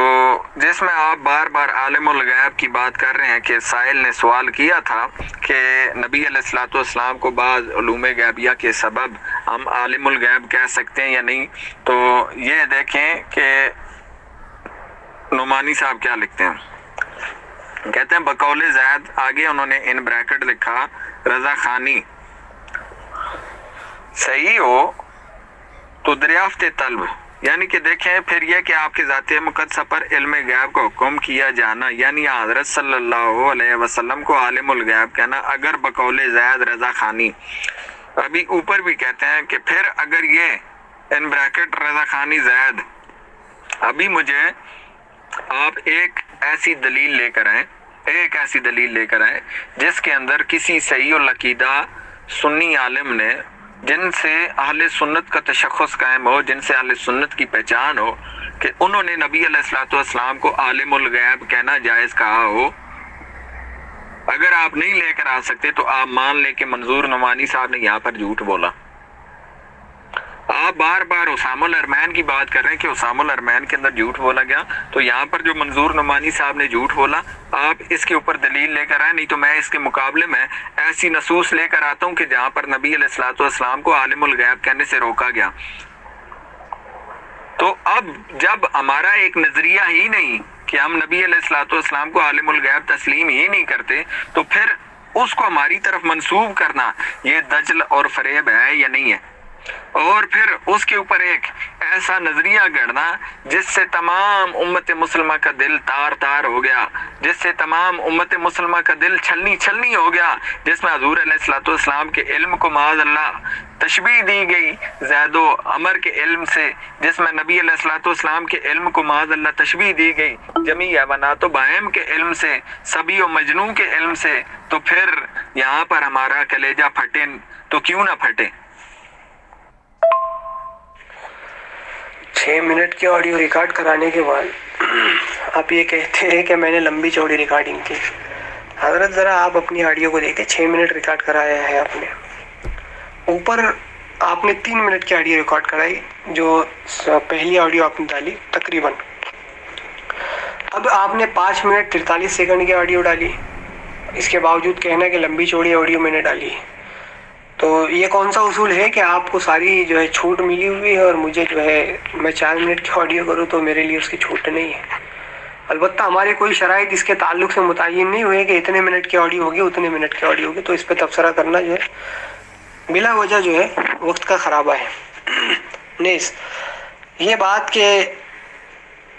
B: جس میں آپ بار بار عالم الغیب کی بات کر رہے ہیں کہ سائل نے سوال کیا تھا کہ نبی علیہ الصلوۃ والسلام کو بعض علوم غیبیہ کے سبب ہم عالم الغیب کہہ سکتے ہیں یا نہیں. تو یہ دیکھیں کہ نعمانی صاحب کیا لکھتے ہیں. کہتے ہیں بقول زید، آگے انہوں نے ان بریکٹ لکھا رضا خانی صحیح ہو تو دریافت طلب، یعنی کہ دیکھیں پھر یہ کہ آپ کے ذات مقدسہ پر علم غیب کا حکم کیا جانا، یعنی حضرت صلی اللہ علیہ وسلم کو عالم الغیب کہنا اگر بقول زید رضا خانی. ابھی اوپر بھی کہتے ہیں کہ پھر اگر یہ ان بریکٹ رضا خانی زید، ابھی مجھے آپ ایک ایسی دلیل لے کر آئیں جس کے اندر کسی صحیح العقیدہ سنی عالم نے، جن سے اہل سنت کا تشخص قائم ہو، جن سے اہل سنت کی پہچان ہو، کہ انہوں نے نبی علیہ الصلوۃ والسلام کو عالم الغیب کہنا جائز کہا ہو. اگر آپ نہیں لے کر آ سکتے تو آپ مان لیں کہ منظور نعمانی صاحب نے یہاں پر جھوٹ بولا. آپ بار بار اسامہ الارمین کی بات کر رہے ہیں کہ اسامہ الارمین کے اندر جھوٹ بولا گیا، تو یہاں پر جو منظور نعمانی صاحب نے جھوٹ بولا آپ اس کے اوپر دلیل لے کر آئے، نہیں تو میں اس کے مقابلے میں ایسی نصوص لے کر آتا ہوں کہ جہاں پر نبی علیہ الصلوۃ والسلام کو عالم الغیب کہنے سے روکا گیا. تو اب جب ہمارا ایک نظریہ ہی نہیں کہ ہم نبی علیہ الصلوۃ والسلام کو عالم الغیب تسلیم ہی نہیں کرتے، تو پھر اس کو ہماری طرف منسوب کرنا یہ دجل اور فریب ہے یا نہیں ہے. اور پھر اس کے اوپر ایک ایسا نظریہ گڑنا جس سے تمام امت مسلمہ کا دل تار تار ہو گیا، جس سے تمام امت مسلمہ کا دل چھلنی چھلنی ہو گیا، جس میں حضور علیہ الصلوۃ والسلام کے علم کو معاذ اللہ تشبیہ دی گئی زید و عمر کے علم سے، جس میں نبی علیہ الصلوۃ والسلام کے علم کو معاذ اللہ تشبیہ دی گئی جمی حیوانات و بہائم کے علم سے، صبی و مجنون کے علم سے. تو پھر یہاں پر ہمارا کلیجہ پھٹے تو کیوں نہ پھٹے.
C: 6 منٹ کی آڈیو ریکارڈ کرانے کے بعد آپ یہ کہتے ہیں کہ میں نے لمبی چوڑی ریکارڈنگ کی. حضرت ذرا آپ اپنی آڈیو کو دیکھیں، 6 منٹ ریکارڈ کرایا ہے آپ نے. اوپر آپ نے 3 منٹ کی آڈیو ریکارڈ کرائی، جو پہلی آڈیو آپ نے ڈالی تقریباً. اب آپ نے 5 منٹ 43 سیکنڈ کی آڈیو ڈالی، اس کے باوجود کہنا کہ لمبی چوڑی آڈیو میں نے ڈالی. تو یہ کون سا اصول ہے کہ آپ کو ساری جو ہے چھوٹ ملی ہوئی ہے اور مجھے جو ہے میں 4 منٹ کی آڈیو کروں تو میرے لیے اس کی چھوٹ نہیں ہے. البتہ ہمارے کوئی شرائط اس کے تعلق سے متعین نہیں ہوئے کہ اتنے منٹ کی آڈیو ہوگی اتنے منٹ کی آڈیو ہوگی، تو اس پہ تبصرہ کرنا جو ہے بلا وجہ جو ہے وقت کا خرابہ ہے۔ نیز یہ بات کہ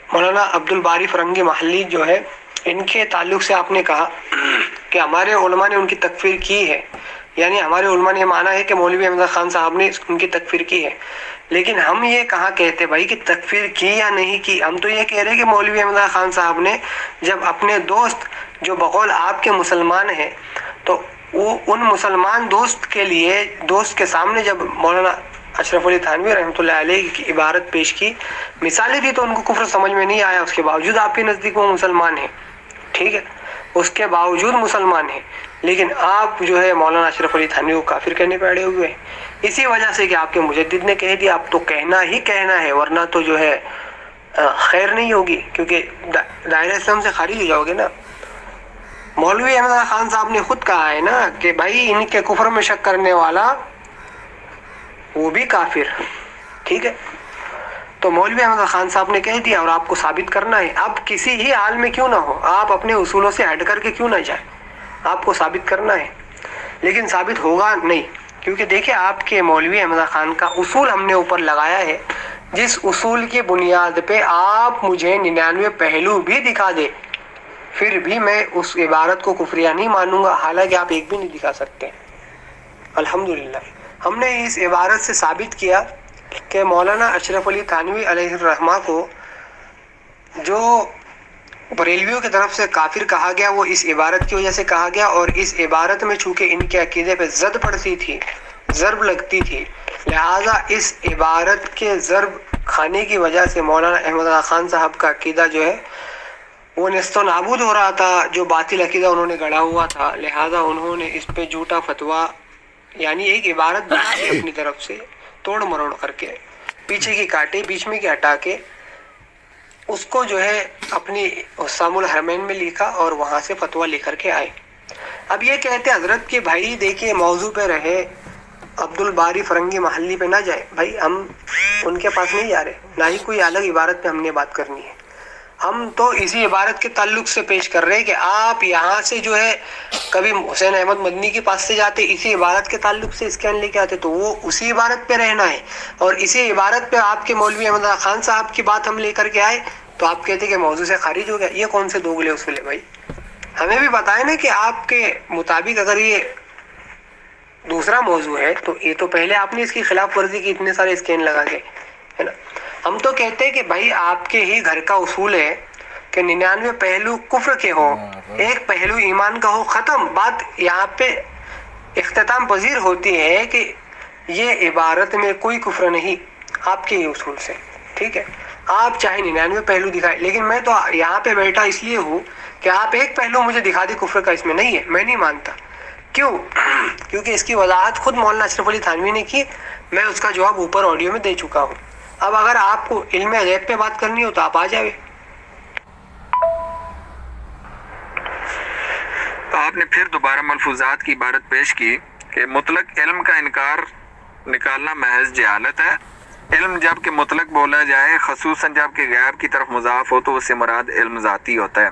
C: مولانا عبد الباری فرنگی محلی جو ہے ان کے تعلق سے آپ نے کہا کہ ہمارے علماء نے ان کی تکفیر کی ہے، یعنی ہمارے علماء نے یہ مانا ہے کہ مولوی احمد خان صاحب نے ان کی تکفیر کی ہے، لیکن ہم یہ کہاں کہتے بھائی کہ تکفیر کی یا نہیں کی؟ ہم تو یہ کہہ رہے کہ مولوی احمد خان صاحب نے جب اپنے دوست جو بقول آپ کے مسلمان ہیں تو وہ ان مسلمان دوست کے لیے دوست کے سامنے جب مولانا اشرف علی تھانوی رحمۃ اللہ علیہ کی عبارت پیش کی، مثالیں دی، تو ان کو کفر سمجھ میں نہیں آیا، اس کے باوجود آپ کے نزدیک وہ مسلمان ہیں، ٹھیک ہے، اس کے باوجود مسلمان ہیں، لیکن آپ جو ہے مولانا اشرف علی تھانوی کو کافر کہنے پہ اڑے ہوئے ہیں، اسی وجہ سے کہ آپ کے مجدد نے کہہ دیا، اب تو کہنا ہی کہنا ہے، ورنہ تو جو ہے خیر نہیں ہوگی، کیونکہ دائرہ اسلام سے خارج ہو جاؤ گے نا۔ مولوی احمد خان صاحب نے خود کہا ہے نا کہ بھائی ان کے کفر میں شک کرنے والا وہ بھی کافر، ٹھیک ہے، تو مولوی احمد خان صاحب نے کہہ دیا اور آپ کو ثابت کرنا ہے، اب کسی ہی حال میں کیوں نہ ہو، آپ اپنے اصولوں سے ہٹ کر کے کیوں نہ جائیں، آپ کو ثابت کرنا ہے، لیکن ثابت ہوگا نہیں، کیونکہ دیکھیں آپ کے مولوی احمد خان کا اصول ہم نے اوپر لگایا ہے، جس اصول کی بنیاد پہ آپ مجھے 99 پہلو بھی دکھا دے پھر بھی میں اس عبارت کو کفریہ نہیں مانوں گا، حالانکہ آپ ایک بھی نہیں دکھا سکتے۔ الحمدللہ ہم نے اس عبارت سے ثابت کیا کہ مولانا اشرف علی تھانوی علیہ الرحمہ کو جو بریلویوں کی طرف سے کافر کہا گیا وہ اس عبارت کی وجہ سے کہا گیا، اور اس عبارت میں چونکہ ان کے عقیدے پہ زد پڑتی تھی، ضرب لگتی تھی، لہٰذا اس عبارت کے ضرب کھانے کی وجہ سے مولانا احمد خان صاحب کا عقیدہ جو ہے وہ نیست و نابود ہو رہا تھا، جو باطل عقیدہ انہوں نے گڑھا ہوا تھا، لہٰذا انہوں نے اس پہ جھوٹا فتویٰ یعنی ایک عبارت بنا دی اپنی طرف سے توڑ مروڑ کر کے، پیچھے کی کاٹے بیچ میں کی ہٹا کے اس کو جو ہے اپنی حسام الحرمین میں لکھا اور وہاں سے فتویٰ لکھ کر کے آئے۔ اب یہ کہتے حضرت کہ بھائی دیکھیے موضوع پہ رہے، عبد الباری فرنگی محلی پہ نہ جائے، بھائی ہم ان کے پاس نہیں جا رہے، نہ ہی کوئی الگ عبارت پہ ہم نے بات کرنی ہے، ہم تو اسی عبارت کے تعلق سے پیش کر رہے ہیں کہ آپ یہاں سے جو ہے کبھی حسین احمد مدنی کے پاس سے جاتے اسی عبارت کے تعلق سے اسکین لے کے آتے، تو وہ اسی عبارت پہ رہنا ہے، اور اسی عبارت پہ آپ کے مولوی احمد خان صاحب کی بات ہم لے کر کے آئے تو آپ کہتے کہ موضوع سے خارج ہو گیا۔ یہ کون سے دوگلے اصول ہے بھائی؟ ہمیں بھی بتائیں نا کہ آپ کے مطابق اگر یہ دوسرا موضوع ہے تو یہ تو پہلے آپ نے اس کی خلاف ورزی کی اتنے سارے اسکین لگا کے، ہے نا۔ ہم تو کہتے ہیں کہ بھائی آپ کے ہی گھر کا اصول ہے کہ 99 پہلو کفر کے ہو، ایک پہلو ایمان کا ہو، ختم بات۔ یہاں پہ اختتام پذیر ہوتی ہے کہ یہ عبارت میں کوئی کفر نہیں آپ کے ہی اصول سے، ٹھیک ہے، آپ چاہے 99 پہلو دکھائے، لیکن میں تو یہاں پہ بیٹھا اس لیے ہوں کہ آپ ایک پہلو مجھے دکھا دیں کفر کا، اس میں نہیں ہے، میں نہیں مانتا۔ کیوں؟ کیونکہ اس کی وضاحت خود مولانا اشرف علی تھانوی نے کی، میں اس کا جواب اوپر آڈیو میں دے چکا ہوں۔ اب اگر آپ کو علم غیب پہ بات کرنی ہو تو آپ آ جائے۔
B: آپ نے پھر دوبارہ ملفوظات کی عبارت پیش کی کہ مطلق علم کا انکار نکالنا محض جہالت ہے، علم جب کہ مطلق بولا جائے خصوصاً جب کہ غیب کی طرف مضاف ہو تو اس سے مراد علم ذاتی ہوتا ہے۔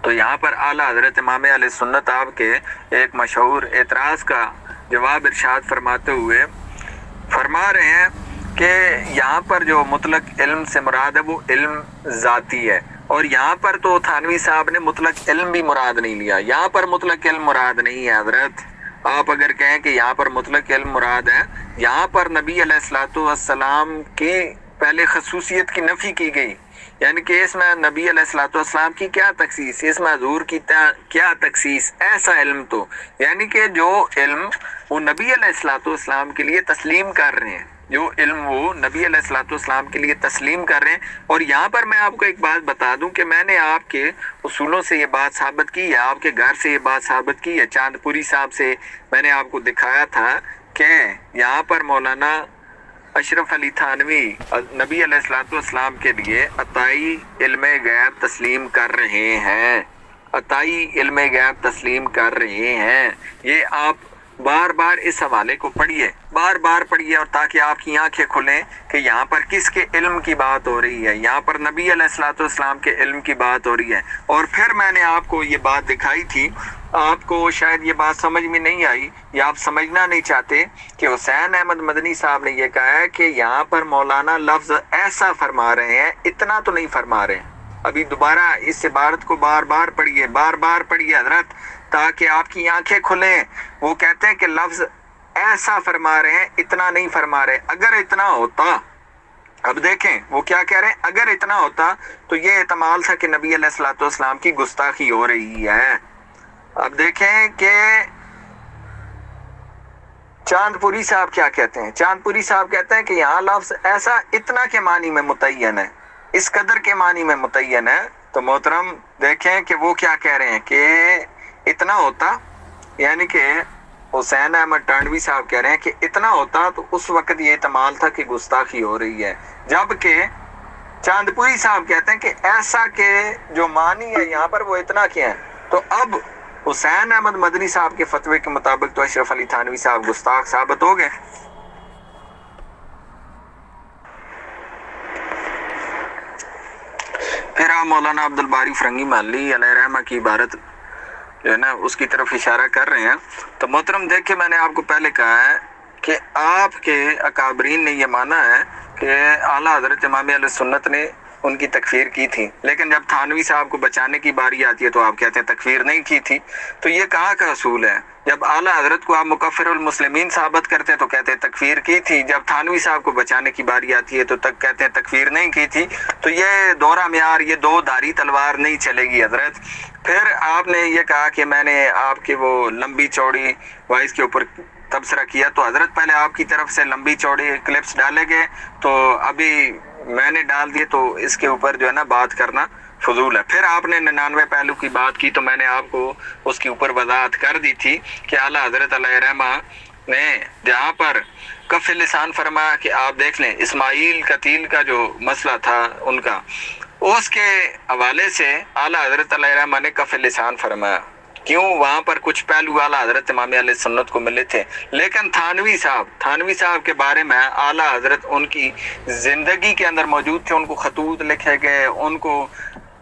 B: تو یہاں پر اعلیٰ حضرت امام علیہ سنت آپ کے ایک مشہور اعتراض کا جواب ارشاد فرماتے ہوئے فرما رہے ہیں کہ یہاں پر جو مطلق علم سے مراد ہے وہ علم ذاتی ہے، اور یہاں پر تو تھانوی صاحب نے مطلق علم بھی مراد نہیں لیا، یہاں پر مطلق علم مراد نہیں ہے حضرت۔ آپ اگر کہیں کہ یہاں پر مطلق علم مراد ہے، یہاں پر نبی علیہ الصلوۃ والسلام کی پہلے خصوصیت کی نفی کی گئی، یعنی کہ اس میں نبی علیہ الصلوۃ والسلام کی کیا تخصیص، اس میں حضور کی کیا تخصیص، ایسا علم تو یعنی کہ جو علم وہ نبی علیہ الصلوۃ والسلام کے لیے تسلیم کر رہے ہیں، جو علم وہ نبی علیہ الصلوۃ والسلام کے لیے تسلیم کر رہے ہیں۔ اور یہاں پر میں آپ کو ایک بات بتا دوں کہ میں نے آپ کے اصولوں سے یہ بات ثابت کی ہے، آپ کے گھر سے یہ بات ثابت کی ہے، چاند پوری صاحب سے میں نے آپ کو دکھایا تھا کہ یہاں پر مولانا اشرف علی تھانوی نبی علیہ الصلوۃ والسلام کے لیے عطائی علم غیب تسلیم کر رہے ہیں، عطائی علم غیب تسلیم کر رہے ہیں۔ یہ آپ بار بار اس حوالے کو پڑھیے، بار بار پڑھیے، اور تاکہ آپ کی آنکھیں کھلیں کہ یہاں پر کس کے علم کی بات ہو رہی ہے، یہاں پر نبی علیہ الصلوۃ والسلام کے علم کی بات ہو رہی ہے۔ اور پھر میں نے آپ کو یہ بات دکھائی تھی، آپ کو شاید یہ بات سمجھ میں نہیں آئی یا آپ سمجھنا نہیں چاہتے کہ حسین احمد مدنی صاحب نے یہ کہا ہے کہ یہاں پر مولانا لفظ ایسا فرما رہے ہیں، اتنا تو نہیں فرما رہے ہیں۔ ابھی دوبارہ اس عبارت کو بار بار پڑھیے حضرت، تاکہ آپ کی آنکھیں کھلیں۔ وہ کہتے ہیں کہ لفظ ایسا فرما رہے ہیں، اتنا نہیں فرما رہے۔ اگر اتنا ہوتا، اب دیکھیں وہ کیا کہہ رہے ہیں، اگر اتنا ہوتا تو یہ احتمال تھا کہ نبی علیہ الصلوۃ والسلام کی گستاخی ہو رہی ہے۔ اب دیکھیں کہ چاند پوری صاحب کیا کہتے ہیں۔ چاند پوری صاحب کہتے ہیں کہ یہاں لفظ ایسا اتنا کے معنی میں متعین ہے، اس قدر کے معنی میں متعین ہے۔ تو محترم دیکھیں کہ وہ کیا کہہ رہے ہیں کہ اتنا ہوتا، یعنی کہ حسین احمد ٹانڈوی صاحب کہہ رہے ہیں کہ اتنا ہوتا تو اس وقت یہ احتمال تھا کہ گستاخی ہو رہی ہے، جبکہ چاند پوری صاحب کہتے ہیں کہ ایسا کہ جو معنی ہے یہاں پر وہ اتنا کیا ہے۔ تو اب حسین احمد مدنی صاحب کے فتوے کے مطابق تو اشرف علی تھانوی صاحب گستاخ ثابت ہو گئے۔ پھر آپ مولانا عبدالباری فرنگی محلی علیہ رحمہ کی عبارت جو ہے نا اس کی طرف اشارہ کر رہے ہیں۔ تو محترم دیکھیں، میں نے آپ کو پہلے کہا ہے کہ آپ کے اکابرین نے یہ مانا ہے کہ اعلیٰ حضرت امام اہل سنت نے ان کی تکفیر کی تھی، لیکن جب تھانوی صاحب کو بچانے کی باری آتی ہے تو آپ کہتے ہیں تکفیر نہیں کی تھی۔ تو یہ کہاں کا اصول ہے؟ جب اعلیٰ حضرت کو آپ مکفر المسلمین ثابت کرتے ہیں تو کہتے ہیں تکفیر کی تھی، جب تھانوی صاحب کو بچانے کی باری آتی ہے تو تک کہتے ہیں تکفیر نہیں کی تھی۔ تو یہ دورہ معیار، یہ دو دھاری تلوار نہیں چلے گی حضرت۔ پھر آپ نے یہ کہا کہ میں نے آپ کے وہ لمبی چوڑی وائس کے اوپر تبصرہ کیا، تو حضرت پہلے آپ کی طرف سے لمبی چوڑی کلپس ڈالے گئے، تو ابھی میں نے ڈال دیے، تو اس کے اوپر جو ہے نا بات کرنا فضول ہے۔ پھر آپ نے 99 پہلو کی بات کی، تو میں نے آپ کو اس کے اوپر وضاحت کر دی تھی کہ اعلیٰ حضرت علیہ رحمہ نے جہاں پر کف لسان فرمایا کہ آپ دیکھ لیں اسماعیل قتیل کا جو مسئلہ تھا ان کا، اس کے حوالے سے اعلیٰ حضرت علیہ رحمہ نے کف لسان فرمایا۔ کیوں؟ وہاں پر کچھ پہلو اعلیٰ حضرت امام علیہ سنت کو ملے تھے، لیکن تھانوی صاحب کے بارے میں اعلیٰ حضرت ان کی زندگی کے اندر موجود تھے، ان کو خطوط لکھے گئے، ان کو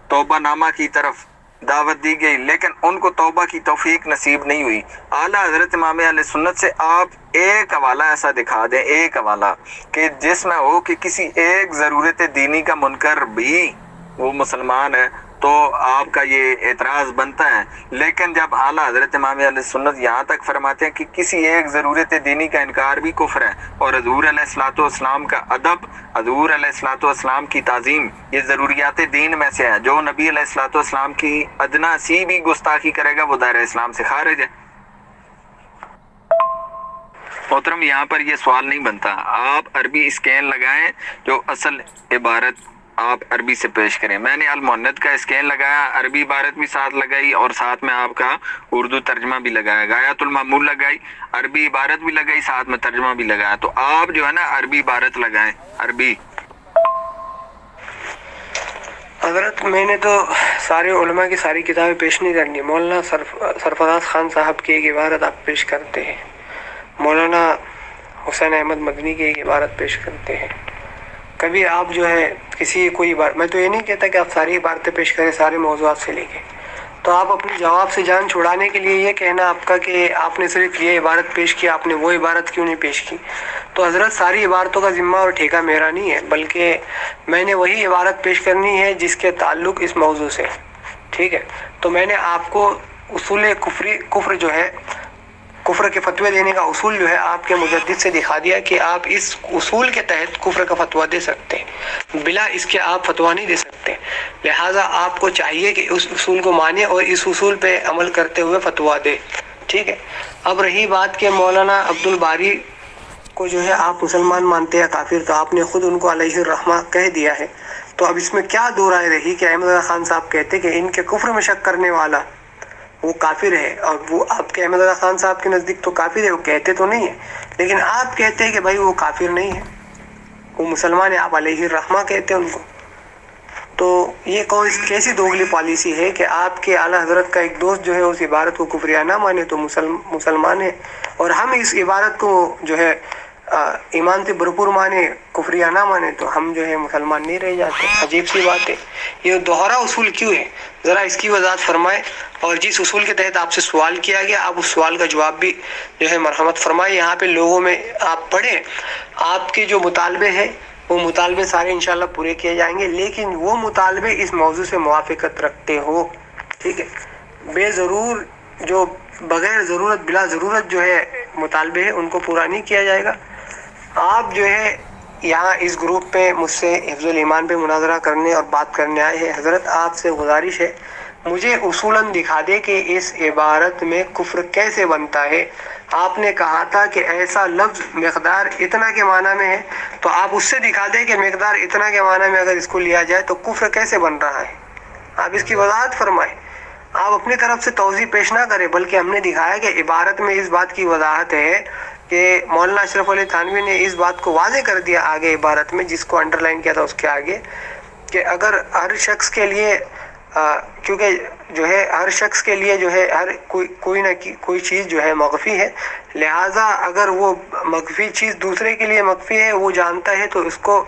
B: توبہ نامہ کی طرف دعوت دی گئی، لیکن ان کو توبہ کی توفیق نصیب نہیں ہوئی۔ اعلیٰ حضرت امام علیہ سنت سے آپ ایک حوالہ ایسا دکھا دیں، ایک حوالہ کہ جس میں ہو کہ کسی ایک ضرورت دینی کا منکر بھی وہ مسلمان ہے، تو آپ کا یہ اعتراض بنتا ہے۔ لیکن جب اعلیٰ حضرت امام علیہ سنت یہاں تک فرماتے ہیں کہ کسی ایک ضرورت دینی کا انکار بھی کفر ہے، اور حضور علیہ الصلوۃ والسلام کا ادب، حضور علیہ الصلوۃ والسلام کی تعظیم، یہ ضروریات دین میں سے ہے۔ جو نبی علیہ الصلوۃ والسلام کی ادنا سی بھی گستاخی کرے گا وہ دائرہ اسلام سے خارج ہے۔ محترم یہاں پر یہ سوال نہیں بنتا، آپ عربی اسکین لگائیں، جو اصل عبارت آپ عربی سے پیش کریں۔ میں نے المؤنث کا اسکین لگایا، عربی عبارت بھی ساتھ لگائی، اور ساتھ میں آپ کا اردو ترجمہ بھی لگایا، غایۃ المعمول لگائی، عربی عبارت بھی لگائی، ساتھ میں ترجمہ بھی لگایا۔ تو آپ جو ہے نا عربی عبارت لگائیں، عربی۔
C: حضرت میں نے تو سارے علماء کی ساری کتابیں پیش نہیں کرنی، مولانا سرفراز خان صاحب کی ایک عبارت آپ پیش کرتے ہیں، مولانا حسین احمد مدنی کی ایک عبارت پیش کرتے ہیں۔ کبھی آپ جو ہے کسی کوئی بات، میں تو یہ نہیں کہتا کہ آپ ساری عبارتیں پیش کریں سارے موضوعات سے لے کے، تو آپ اپنے جواب سے جان چھڑانے کے لیے یہ کہنا آپ کا کہ آپ نے صرف یہ عبارت پیش کی، آپ نے وہ عبارت کیوں نہیں پیش کی، تو حضرت ساری عبارتوں کا ذمہ اور ٹھیکہ میرا نہیں ہے، بلکہ میں نے وہی عبارت پیش کرنی ہے جس کے تعلق اس موضوع سے، ٹھیک ہے۔ تو میں نے آپ کو اصول کفر جو ہے، کفر کے فتوے دینے کا اصول جو ہے آپ کے مجدد سے دکھا دیا کہ آپ اس اصول کے تحت کفر کا فتویٰ دے سکتے ہیں، بلا اس کے آپ فتویٰ نہیں دے سکتے، لہٰذا آپ کو چاہیے کہ اس اصول کو مانے اور اس اصول پہ عمل کرتے ہوئے فتویٰ دے، ٹھیک ہے۔ اب رہی بات کہ مولانا عبدالباری کو جو ہے آپ مسلمان مانتے ہیں کافر، تو آپ نے خود ان کو علیہ الرحمہ کہہ دیا ہے، تو اب اس میں کیا دو رائے رہی کہ احمد اللہ خان صاحب کہتے کہ ان کے کفر میں شک کرنے والا وہ کافر ہے، اور وہ آپ کے احمد اللہ خان صاحب کے نزدیک تو کافر ہے، وہ کہتے تو نہیں ہے، لیکن آپ کہتے ہیں کہ بھائی وہ کافر نہیں ہے، وہ مسلمان ہے، آپ علیہ الرحمہ کہتے ہیں ان کو، تو یہ کیسی دوگلی پالیسی ہے کہ آپ کے اعلیٰ حضرت کا ایک دوست جو ہے اس عبارت کو کفریہ نہ مانے تو مسلمان ہے، اور ہم اس عبارت کو جو ہے ایمان سے بھرپور مانے، کفریہ نہ مانے تو ہم جو ہے مسلمان نہیں رہ جاتے۔ عجیب سی بات ہے، یہ دوہرا اصول کیوں ہے؟ ذرا اس کی وضاحت فرمائے، اور جس اصول کے تحت آپ سے سوال کیا گیا آپ اس سوال کا جواب بھی جو ہے مرحمت فرمائے۔ یہاں پہ لوگوں میں آپ پڑھیں، آپ کے جو مطالبے ہیں وہ مطالبے سارے انشاءاللہ پورے کیے جائیں گے، لیکن وہ مطالبے اس موضوع سے موافقت رکھتے ہو، ٹھیک ہے؟ بے ضرور جو بغیر ضرورت بلا ضرورت جو ہے مطالبے ہیں ان کو پورا نہیں کیا جائے گا۔ آپ جو ہے یہاں اس گروپ پہ مجھ سے حفظ الایمان پہ مناظرہ کرنے اور بات کرنے آئے ہیں، حضرت آپ سے گزارش ہے مجھے اصولاً دکھا دے کہ اس عبارت میں کفر کیسے بنتا ہے۔ آپ نے کہا تھا کہ ایسا لفظ مقدار اتنا کے معنی میں ہے، تو آپ اس سے دکھا دیں کہ مقدار اتنا کے معنی میں اگر اس کو لیا جائے تو کفر کیسے بن رہا ہے، آپ اس کی وضاحت فرمائیں۔ آپ اپنی طرف سے توضیح پیش نہ کریں، بلکہ ہم نے دکھایا کہ عبارت میں اس بات کی وضاحت ہے کہ مولانا اشرف علی تھانوی نے اس بات کو واضح کر دیا آگے عبارت میں، جس کو انڈر لائن کیا تھا اس کے آگے، کہ اگر ہر شخص کے لیے کیونکہ جو ہے ہر شخص کے لیے جو ہے ہر کوئی نہ کوئی چیز جو ہے مخفی ہے، لہٰذا اگر وہ مخفی چیز دوسرے کے لیے مخفی ہے وہ جانتا ہے تو اس کو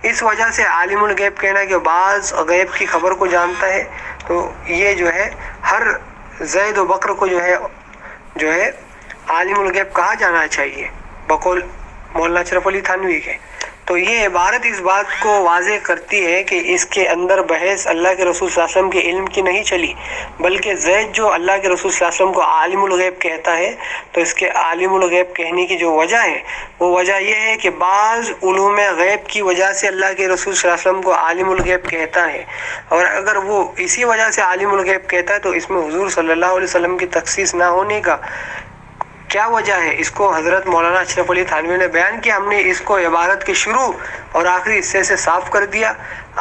C: اس وجہ سے عالم الغیب کہنا کہ بعض غیب کی خبر کو جانتا ہے، تو یہ جو ہے ہر زید و بکر کو جو ہے عالم الغیب کہا جانا چاہیے بقول مولانا اشرف علی تھانوی کے۔ تو یہ عبارت اس بات کو واضح کرتی ہے کہ اس کے اندر بحث اللہ کے رسول صلی اللہ علیہ وسلم کے علم کی نہیں چلی، بلکہ زید جو اللہ کے رسول صلی اللہ علیہ وسلم کو عالم الغیب کہتا ہے تو اس کے عالم الغیب کہنے کی جو وجہ ہے وہ وجہ یہ ہے کہ بعض علوم غیب کی وجہ سے اللہ کے رسول صلی اللہ علیہ وسلم کو عالم الغیب کہتا ہے، اور اگر وہ اسی وجہ سے عالم الغیب کہتا ہے تو اس میں حضور صلی اللہ علیہ وسلم کی تخصیص نہ ہونے کا کیا وجہ ہے؟ اس کو حضرت مولانا اشرف علی تھانوی نے بیان کیا، ہم نے اس کو عبارت کے شروع اور آخری حصے سے صاف کر دیا۔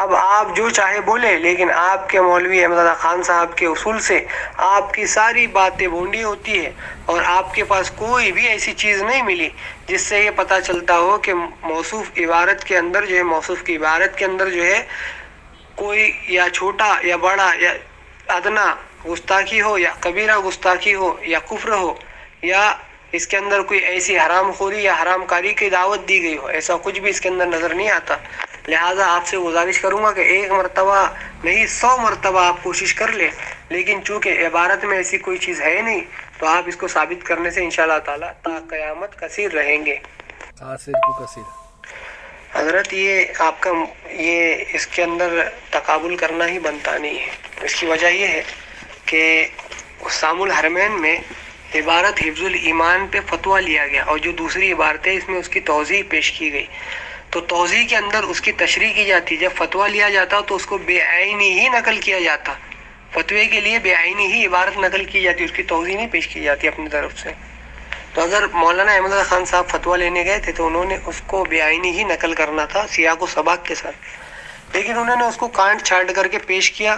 C: اب آپ جو چاہے بولے، لیکن آپ کے مولوی احمد اللہ خان صاحب کے اصول سے آپ کی ساری باتیں بھونڈی ہوتی ہے، اور آپ کے پاس کوئی بھی ایسی چیز نہیں ملی جس سے یہ پتہ چلتا ہو کہ موصوف عبارت کے اندر جو ہے موصوف کی عبارت کے اندر جو ہے کوئی یا چھوٹا یا بڑا یا ادنا گستاخی ہو یا کبیرہ گستاخی ہو یا کفر ہو، یا اس کے اندر کوئی ایسی حرام خوری یا حرام کاری کی دعوت دی گئی ہو، ایسا کچھ بھی اس کے اندر نظر نہیں آتا۔ لہٰذا آپ سے گزارش کروں گا کہ 1 مرتبہ نہیں 100 مرتبہ آپ کوشش کر لیں، لیکن چونکہ عبارت میں ایسی کوئی چیز ہے نہیں تو آپ اس کو ثابت کرنے سے انشاءاللہ تعالیٰ تا قیامت کثیر رہیں گے۔ حضرت یہ آپ کا یہ اس کے اندر تقابل کرنا ہی بنتا نہیں ہے۔ اس کی وجہ یہ ہے کہ سام الحرمین میں عبارت حفظ الایمان پہ فتویٰ لیا گیا، اور جو دوسری عبارت ہے اس میں اس کی توضیح پیش کی گئی، تو توضیح کے اندر اس کی تشریح کی جاتی۔ جب فتویٰ لیا جاتا تو اس کو بے عینی ہی نقل کیا جاتا، فتوے کے لیے بے عینی ہی عبارت نقل کی جاتی، اس کی توضیح نہیں پیش کی جاتی اپنی طرف سے۔ تو اگر مولانا احمد اللہ خان صاحب فتویٰ لینے گئے تھے تو انہوں نے اس کو بے عینی ہی نقل کرنا تھا سیاق و سباق کے ساتھ، لیکن انہوں نے اس کو کانٹ چھانٹ کر کے پیش کیا۔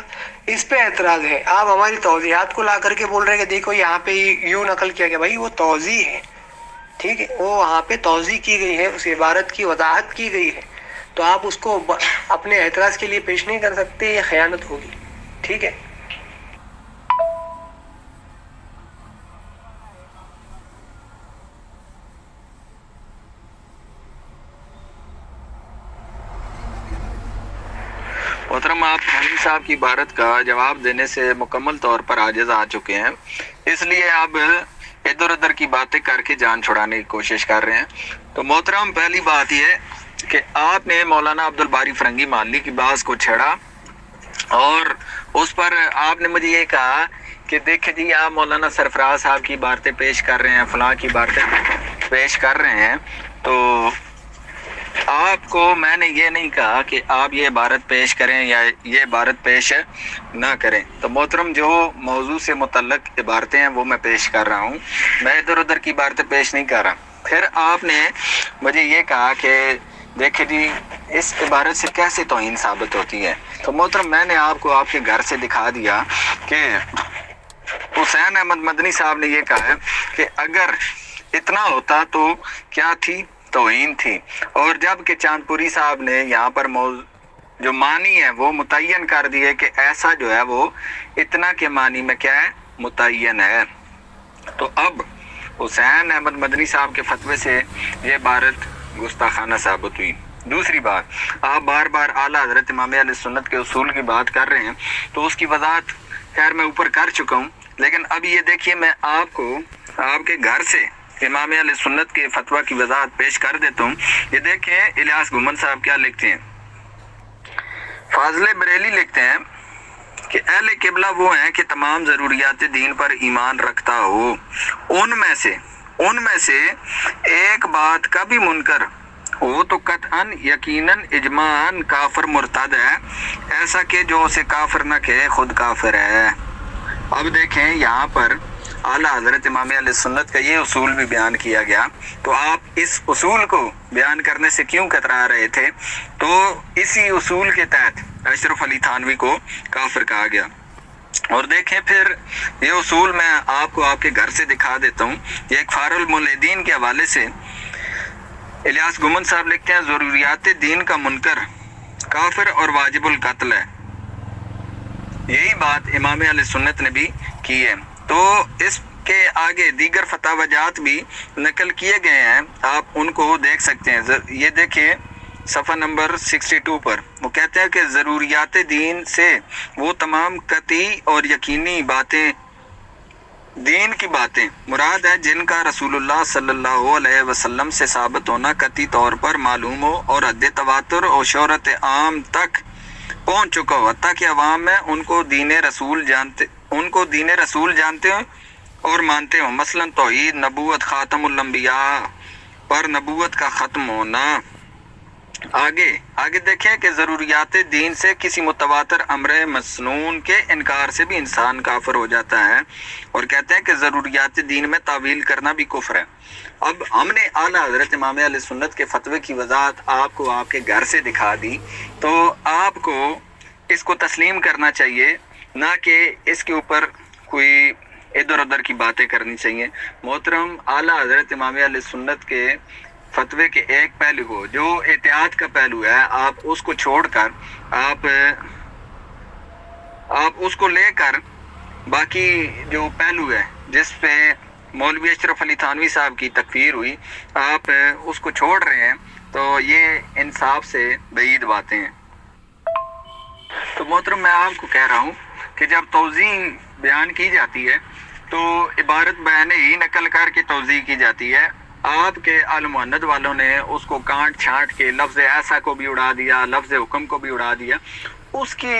C: اس پہ اعتراض ہے، آپ ہماری توضیحات کو لا کر کے بول رہے ہیں کہ دیکھو یہاں پہ یوں نقل کیا گیا، بھائی وہ توضیح ہے، ٹھیک ہے، وہ وہاں پہ توضیح کی گئی ہے، اس عبارت کی وضاحت کی گئی ہے، تو آپ اس کو اپنے اعتراض کے لیے پیش نہیں کر سکتے، یہ خیانت ہوگی، ٹھیک ہے۔
B: محترم، آپ تھانوی صاحب کی عبارت کا جواب دینے سے مکمل طور پر عاجز آ چکے ہیں، اس لیے اب ادھر ادھر کی باتیں کر کے جان چھڑانے کی کوشش کر رہے ہیں۔ تو محترم، پہلی بات یہ کہ آپ نے مولانا عبدالباری فرنگی محلی کی بات کو چھیڑا، اور اس پر آپ نے مجھے یہ کہا کہ دیکھیں جی آپ مولانا سرفراز صاحب کی باتیں پیش کر رہے ہیں، فلاں کی باتیں پیش کر رہے ہیں، تو آپ کو میں نے یہ نہیں کہا کہ آپ یہ عبارت پیش کریں یا یہ عبارت پیش نہ کریں۔ تو محترم، جو موضوع سے متعلق عبارتیں ہیں وہ میں پیش کر رہا ہوں، میں ادھر ادھر کی عبارتیں پیش نہیں کر رہا۔ پھر آپ نے مجھے یہ کہا کہ دیکھیں جی اس عبارت سے کیسے توہین ثابت ہوتی ہے۔ تو محترم، میں نے آپ کو آپ کے گھر سے دکھا دیا کہ حسین احمد مدنی صاحب نے یہ کہا ہے کہ اگر اتنا ہوتا تو کیا تھی، توہین تھی، اور جب کہ چاند پوری صاحب نے یہاں پر جو معنی ہے وہ متعین کر دیے کہ ایسا جو ہے وہ اتنا کے معنی میں کیا ہے، متعین ہے۔ تو اب حسین احمد مدنی صاحب کے فتوے سے یہ عبارت گستاخانہ ثابت ہوئی۔ دوسری بات، آپ بار بار اعلیٰ حضرت امام اہل سنت کے اصول کی بات کر رہے ہیں، تو اس کی وضاحت خیر میں اوپر کر چکا ہوں، لیکن اب یہ دیکھیے میں آپ کو آپ کے گھر سے امام اہل سنت کے فتویٰ کی وضاحت پیش کر دیتا ہوں۔ یہ دیکھیں الیاس گھمن صاحب کیا لکھتے ہیں۔ فاضل بریلی لکھتے ہیں کہ اہل قبلہ وہ ہیں کہ تمام ضروریات دین پر ایمان رکھتا ہو، ان میں سے ایک بات کا بھی منکر ہو تو قطعاً یقیناً اجماعاً کافر مرتد ہے، ایسا کہ جو اسے کافر نہ کہے خود کافر ہے۔ اب دیکھیں یہاں پر اعلیٰ حضرت امام علیہ سنت کا یہ اصول بھی بیان کیا گیا، تو آپ اس اصول کو بیان کرنے سے کیوں کترا رہے تھے؟ تو اسی اصول کے تحت اشرف علی تھانوی کو کافر کہا گیا۔ اور دیکھیں پھر یہ اصول میں آپ کو آپ کے گھر سے دکھا دیتا ہوں۔ یہ ایک فار الملحدین کے حوالے سے الیاس گھمن صاحب لکھتے ہیں، ضروریات دین کا منکر کافر اور واجب القتل ہے۔ یہی بات امام علیہ سنت نے بھی کی ہے۔ تو اس کے آگے دیگر فتاوی جات بھی نقل کیے گئے ہیں، آپ ان کو دیکھ سکتے ہیں۔ یہ دیکھیں صفحہ نمبر 62 پر وہ کہتے ہیں کہ ضروریات دین سے وہ تمام قطعی اور یقینی باتیں، دین کی باتیں مراد ہے جن کا رسول اللہ صلی اللہ علیہ وسلم سے ثابت ہونا قطعی طور پر معلوم ہو اور حد تواتر اور شہرت عام تک پہنچ چکا ہو، حتیٰ کہ عوام میں ان کو دین رسول جانتے ہیں اور مانتے ہوں، مثلا توحید، نبوت، خاتم الانبیاء پر نبوت کا ختم ہونا۔ آگے دیکھیں کہ ضروریات دین سے کسی متواتر امر مسنون کے انکار سے بھی انسان کافر ہو جاتا ہے، اور کہتے ہیں کہ ضروریات دین میں تعویل کرنا بھی کفر ہے۔ اب ہم نے اعلیٰ حضرت امام علیہ سنت کے فتوے کی وضاحت آپ کو آپ کے گھر سے دکھا دی، تو آپ کو اس کو تسلیم کرنا چاہیے، نہ کہ اس کے اوپر کوئی ادھر ادھر کی باتیں کرنی چاہیے۔ محترم، اعلیٰ حضرت امام علیہ سنت کے فتوے کے ایک پہلو کو، جو احتیاط کا پہلو ہے، آپ اس کو چھوڑ کر آپ اس کو لے کر باقی جو پہلو ہے جس پہ مولوی اشرف علی تھانوی صاحب کی تکفیر ہوئی، آپ اس کو چھوڑ رہے ہیں، تو یہ انصاف سے بعید باتیں ہیں۔ تو محترم، میں آپ کو کہہ رہا ہوں کہ جب توضیح بیان کی جاتی ہے تو عبارت بیان ہی نقل کر کے توضیح کی جاتی ہے۔ آپ کے المحند والوں نے اس کو کانٹ چھانٹ کے لفظ ایسا کو بھی اڑا دیا، لفظ حکم کو بھی اڑا دیا، اس کی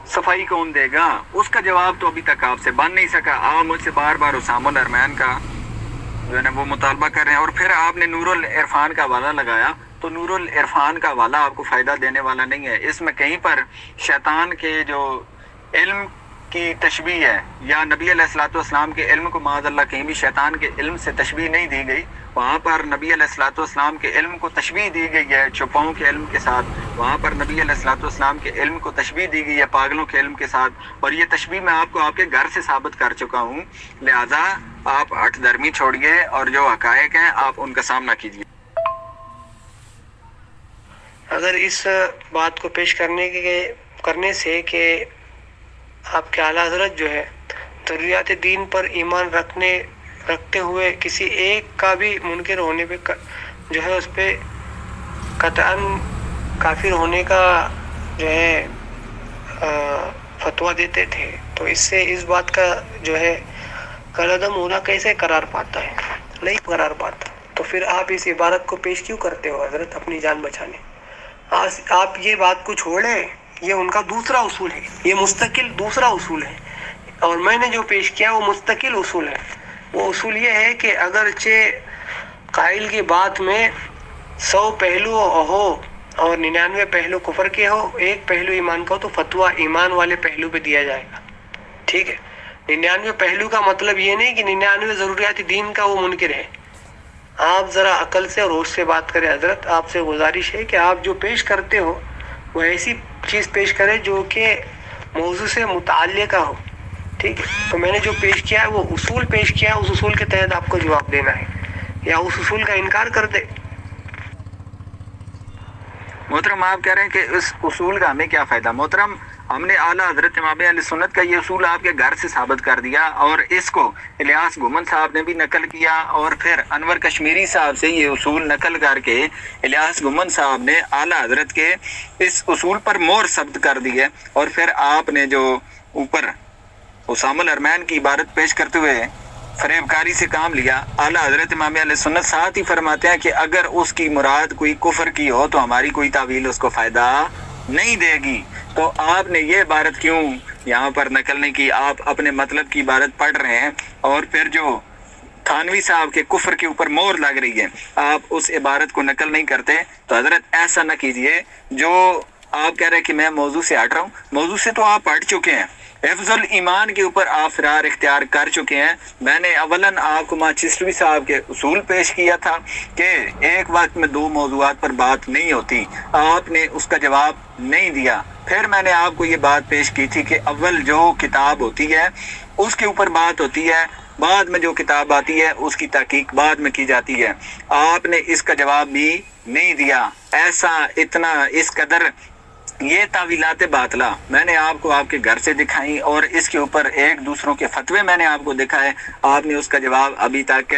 B: صفائی کون دے گا؟ اس کا جواب تو ابھی تک آپ سے بن نہیں سکا۔ آپ مجھ سے بار بار اسامہ الارمین کا جو ہے نا وہ مطالبہ کر رہے ہیں، اور پھر آپ نے نور العرفان کا حوالہ لگایا، تو نور العرفان کا حوالہ آپ کو فائدہ دینے والا نہیں ہے۔ اس میں کہیں پر شیطان کے جو علم کی تشبیہ ہے، یا نبی علیہ الصلوۃ والسلام کے علم کو معاذ اللہ کہیں بھی شیطان کے علم سے تشبیہ نہیں دی گئی، وہاں پر نبی علیہ الصلوۃ والسلام کے علم کو تشبیہ دی گئی ہے چوپاؤں کے علم کے ساتھ، وہاں پر نبی علیہ الصلوۃ والسلام کے علم کو تشبیہ دی گئی ہے پاگلوں کے علم کے ساتھ، اور یہ تشبیہ میں آپ کو آپ کے گھر سے ثابت کر چکا ہوں۔ لہٰذا آپ ہٹ درمی چھوڑیے اور جو حقائق ہیں آپ ان کا سامنا کیجیے۔
C: اگر اس بات کو پیش کرنے سے کہ آپ کے اعلیٰ حضرت جو ہے ضروریات دین پر ایمان رکھتے ہوئے کسی ایک کا بھی منکر ہونے پہ جو ہے اس پہ قطعاً کافر ہونے کا جو ہے فتویٰ دیتے تھے، تو اس سے اس بات کا جو ہے کالعدم ہونا کیسے قرار پاتا ہے؟ نہیں قرار پاتا۔ تو پھر آپ اس عبارت کو پیش کیوں کرتے ہو حضرت اپنی جان بچانے؟ آپ یہ بات کو چھوڑیں، یہ ان کا دوسرا اصول ہے، یہ مستقل دوسرا اصول ہے، اور میں نے جو پیش کیا وہ مستقل اصول ہے۔ وہ اصول یہ ہے کہ اگرچہ قائل کی بات میں 100 پہلو ہو اور 99 پہلو کفر کے ہو، ایک پہلو ایمان کا ہو، تو فتویٰ ایمان والے پہلو پہ دیا جائے گا، ٹھیک ہے؟ 99 پہلو کا مطلب یہ نہیں کہ 99 ضروریات دین کا وہ منکر ہے۔ آپ ذرا عقل سے اور ہوش سے بات کریں حضرت، آپ سے گزارش ہے کہ آپ جو پیش کرتے ہو وہ ایسی چیز پیش کرے جو کہ موضوع سے متعلقہ ہو، ٹھیک ہے؟ تو میں نے جو پیش کیا ہے وہ اصول پیش کیا ہے، اس اصول کے تحت آپ کو جواب دینا ہے، یا اس اصول کا انکار کر دے۔
B: محترم آپ کہہ رہے ہیں کہ اس اصول کا ہمیں کیا فائدہ؟ محترم ہم نے اعلیٰ حضرت امام اہل سنت کا یہ اصول آپ کے گھر سے ثابت کر دیا، اور اس کو الیاس گھمن صاحب نے بھی نقل کیا، اور پھر انور کشمیری صاحب سے یہ اصول نقل کر کے الیاس گھمن صاحب نے اعلیٰ حضرت کے اس اصول پر مہر ثبت کر دی ہے، اور پھر آپ نے جو اوپر اسامہ الارمین کی عبارت پیش کرتے ہوئے فریب کاری سے کام لیا، اعلیٰ حضرت امام اہل سنت ساتھ ہی فرماتے ہیں کہ اگر اس کی مراد کوئی کفر کی ہو تو ہماری کوئی تعویل اس کو فائدہ نہیں دے گی۔ تو آپ نے یہ عبارت کیوں یہاں پر نقل نہیں کی؟ آپ اپنے مطلب کی عبارت پڑھ رہے ہیں، اور پھر جو تھانوی صاحب کے کفر کے اوپر مہر لگ رہی ہے آپ اس عبارت کو نقل نہیں کرتے۔ تو حضرت ایسا نہ کیجئے، جو آپ کہہ رہے ہیں کہ میں موضوع سے ہٹ رہا ہوں، موضوع سے تو آپ ہٹ چکے ہیں، حفظ الایمان کے اوپر آپ فرار اختیار کر چکے ہیں۔ میں نے اولاً آپ کو ماچسٹوی صاحب کے اصول پیش کیا تھا کہ ایک وقت میں دو موضوعات پر بات نہیں ہوتی، آپ نے اس کا جواب نہیں دیا۔ پھر میں نے آپ کو یہ بات پیش کی تھی کہ اول جو کتاب ہوتی ہے اس کے اوپر بات ہوتی ہے، بعد میں جو کتاب آتی ہے اس کی تحقیق بعد میں کی جاتی ہے۔ آپ نے اس کا جواب بھی نہیں دیا۔ ایسا اتنا اس قدر یہ تعویلات باطلہ میں نے آپ کو آپ کے گھر سے دکھائی، اور اس کے اوپر ایک دوسروں کے فتوے میں نے آپ کو دکھائے، آپ نے اس کا جواب ابھی تک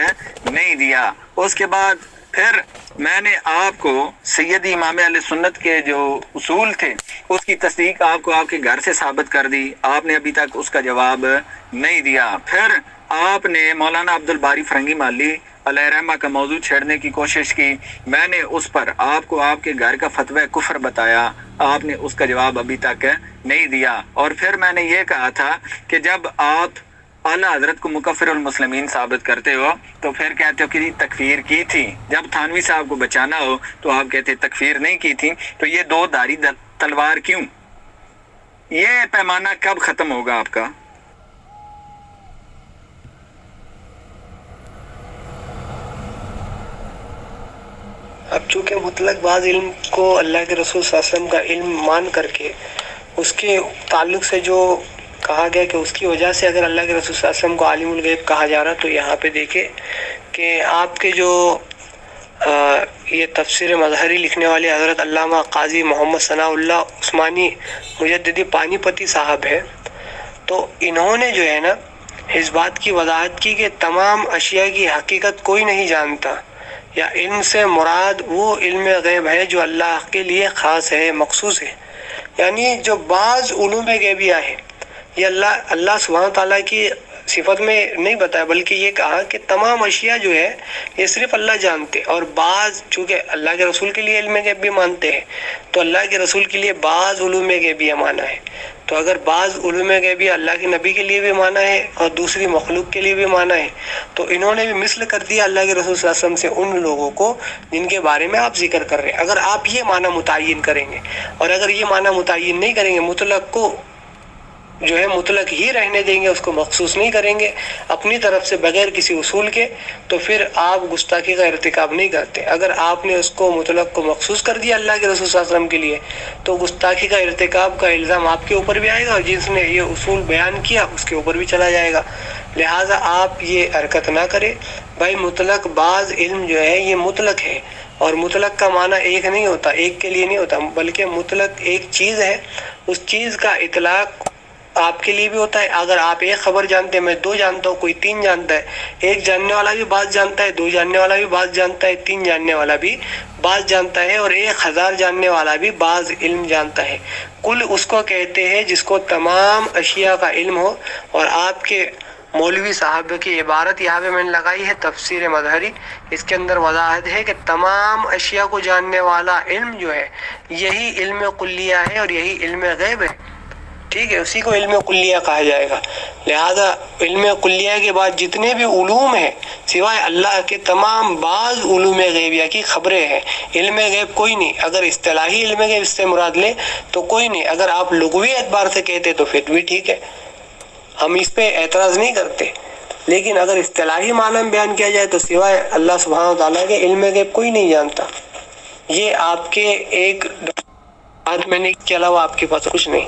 B: نہیں دیا۔ اس کے بعد پھر میں نے آپ کو سیدی امام اہل سنت کے جو اصول تھے اس کی تصدیق آپ کو آپ کے گھر سے ثابت کر دی، آپ نے ابھی تک اس کا جواب نہیں دیا۔ پھر آپ نے مولانا عبدالباری فرنگی مالی علیہ رحمہ کا موضوع چھیڑنے کی کوشش کی، میں نے اس پر آپ کو آپ کے گھر کا فتوی کفر بتایا، آپ نے اس کا جواب ابھی تک نہیں دیا۔ اور پھر میں نے یہ کہا تھا کہ جب آپ اعلیٰ حضرت کو مکفر المسلمین ثابت کرتے ہو تو پھر کہتے ہو کہ تکفیر کی تھی، جب تھانوی صاحب کو بچانا ہو تو آپ کہتے تکفیر نہیں کی تھی۔ تو یہ دو دھاری تلوار کیوں؟ یہ پیمانہ کب ختم ہوگا آپ کا؟
C: اب چونکہ مطلق بعض علم کو اللہ کے رسول صلی اللہ علیہ وسلم کا علم مان کر کے اس کے تعلق سے جو کہا گیا کہ اس کی وجہ سے اگر اللہ کے رسول صلی اللہ علیہ وسلم کو عالم الغیب کہا جا رہا، تو یہاں پہ دیکھیں کہ آپ کے جو یہ تفسیر مظہری لکھنے والے حضرت علامہ قاضی محمد ثناء اللہ عثمانی مجددی پانی پتی صاحب ہے، تو انہوں نے جو ہے نا اس بات کی وضاحت کی کہ تمام اشیاء کی حقیقت کوئی نہیں جانتا، یا علم سے مراد وہ علم غیب ہے جو اللہ کے لیے خاص ہے، مخصوص ہے۔ یعنی جو بعض علوم غیبیہ ہے یہ اللہ سبحانہ تعالیٰ کی صفت میں نہیں بتایا، بلکہ یہ کہا کہ تمام اشیاء جو ہے یہ صرف اللہ جانتے، اور بعض چونکہ اللہ کے رسول کے لیے علم غیب بھی مانتے ہیں تو اللہ کے رسول کے لیے بعض علوم غیبیہ مانا ہے۔ تو اگر بعض علوم غیبیہ اللہ کے نبی کے لیے بھی مانا ہے اور دوسری مخلوق کے لیے بھی مانا ہے، تو انہوں نے بھی مثل کر دیا اللہ کے رسول صلی اللہ علیہ وسلم سے ان لوگوں کو جن کے بارے میں آپ ذکر کر رہے ہیں۔ اگر آپ یہ معنی متعین کریں گے، اور اگر یہ معنی متعین نہیں کریں گے، مطلق کو جو ہے مطلق ہی رہنے دیں گے، اس کو مخصوص نہیں کریں گے اپنی طرف سے بغیر کسی اصول کے، تو پھر آپ گستاخی کا ارتکاب نہیں کرتے۔ اگر آپ نے اس کو مطلق کو مخصوص کر دیا اللہ کے رسول صلی اللہ علیہ وسلم کے لیے، تو گستاخی کا ارتکاب کا الزام آپ کے اوپر بھی آئے گا، اور جس نے یہ اصول بیان کیا اس کے اوپر بھی چلا جائے گا۔ لہٰذا آپ یہ حرکت نہ کریں بھائی۔ مطلق بعض علم جو ہے یہ مطلق ہے، اور مطلق کا معنی ایک نہیں ہوتا، ایک کے لیے نہیں ہوتا، بلکہ مطلق ایک چیز ہے، اس چیز کا اطلاق آپ کے لیے بھی ہوتا ہے۔ اگر آپ ایک خبر جانتے ہیں، میں دو جانتا ہوں، کوئی تین جانتا ہے، ایک جاننے والا بھی بات جانتا ہے، دو جاننے والا بھی بات جانتا ہے، تین جاننے والا بھی بات جانتا ہے، اور 1000 جاننے والا بھی بعض علم جانتا ہے۔ کل اس کو کہتے ہیں جس کو تمام اشیاء کا علم ہو۔ اور آپ کے مولوی صاحب کی عبارت یہاں پہ میں نے لگائی ہے تفسیر مظہری، اس کے اندر وضاحت ہے کہ تمام اشیاء کو جاننے والا علم جو ہے یہی علم کلیہ ہے، اور یہی علم غیب ہے، ٹھیک ہے، اسی کو علم کلیہ کہا جائے گا۔ لہذا علم کلیہ کے بعد جتنے بھی علوم ہیں سوائے اللہ کے، تمام بعض علوم غیبیہ کی خبریں ہیں، علم غیب کوئی نہیں۔ اگر اصطلاحی علم غیب اس سے مراد لیں تو کوئی نہیں، اگر آپ لغوی اعتبار سے کہتے تو پھر بھی ٹھیک ہے، ہم اس پہ اعتراض نہیں کرتے، لیکن اگر اصطلاحی معنی میں بیان کیا جائے تو سوائے اللہ سبحانہ وتعالیٰ کے علم غیب کوئی نہیں جانتا۔ یہ آپ کے ایک بات میں نے کے علاوہ آپ کے پاس کچھ نہیں۔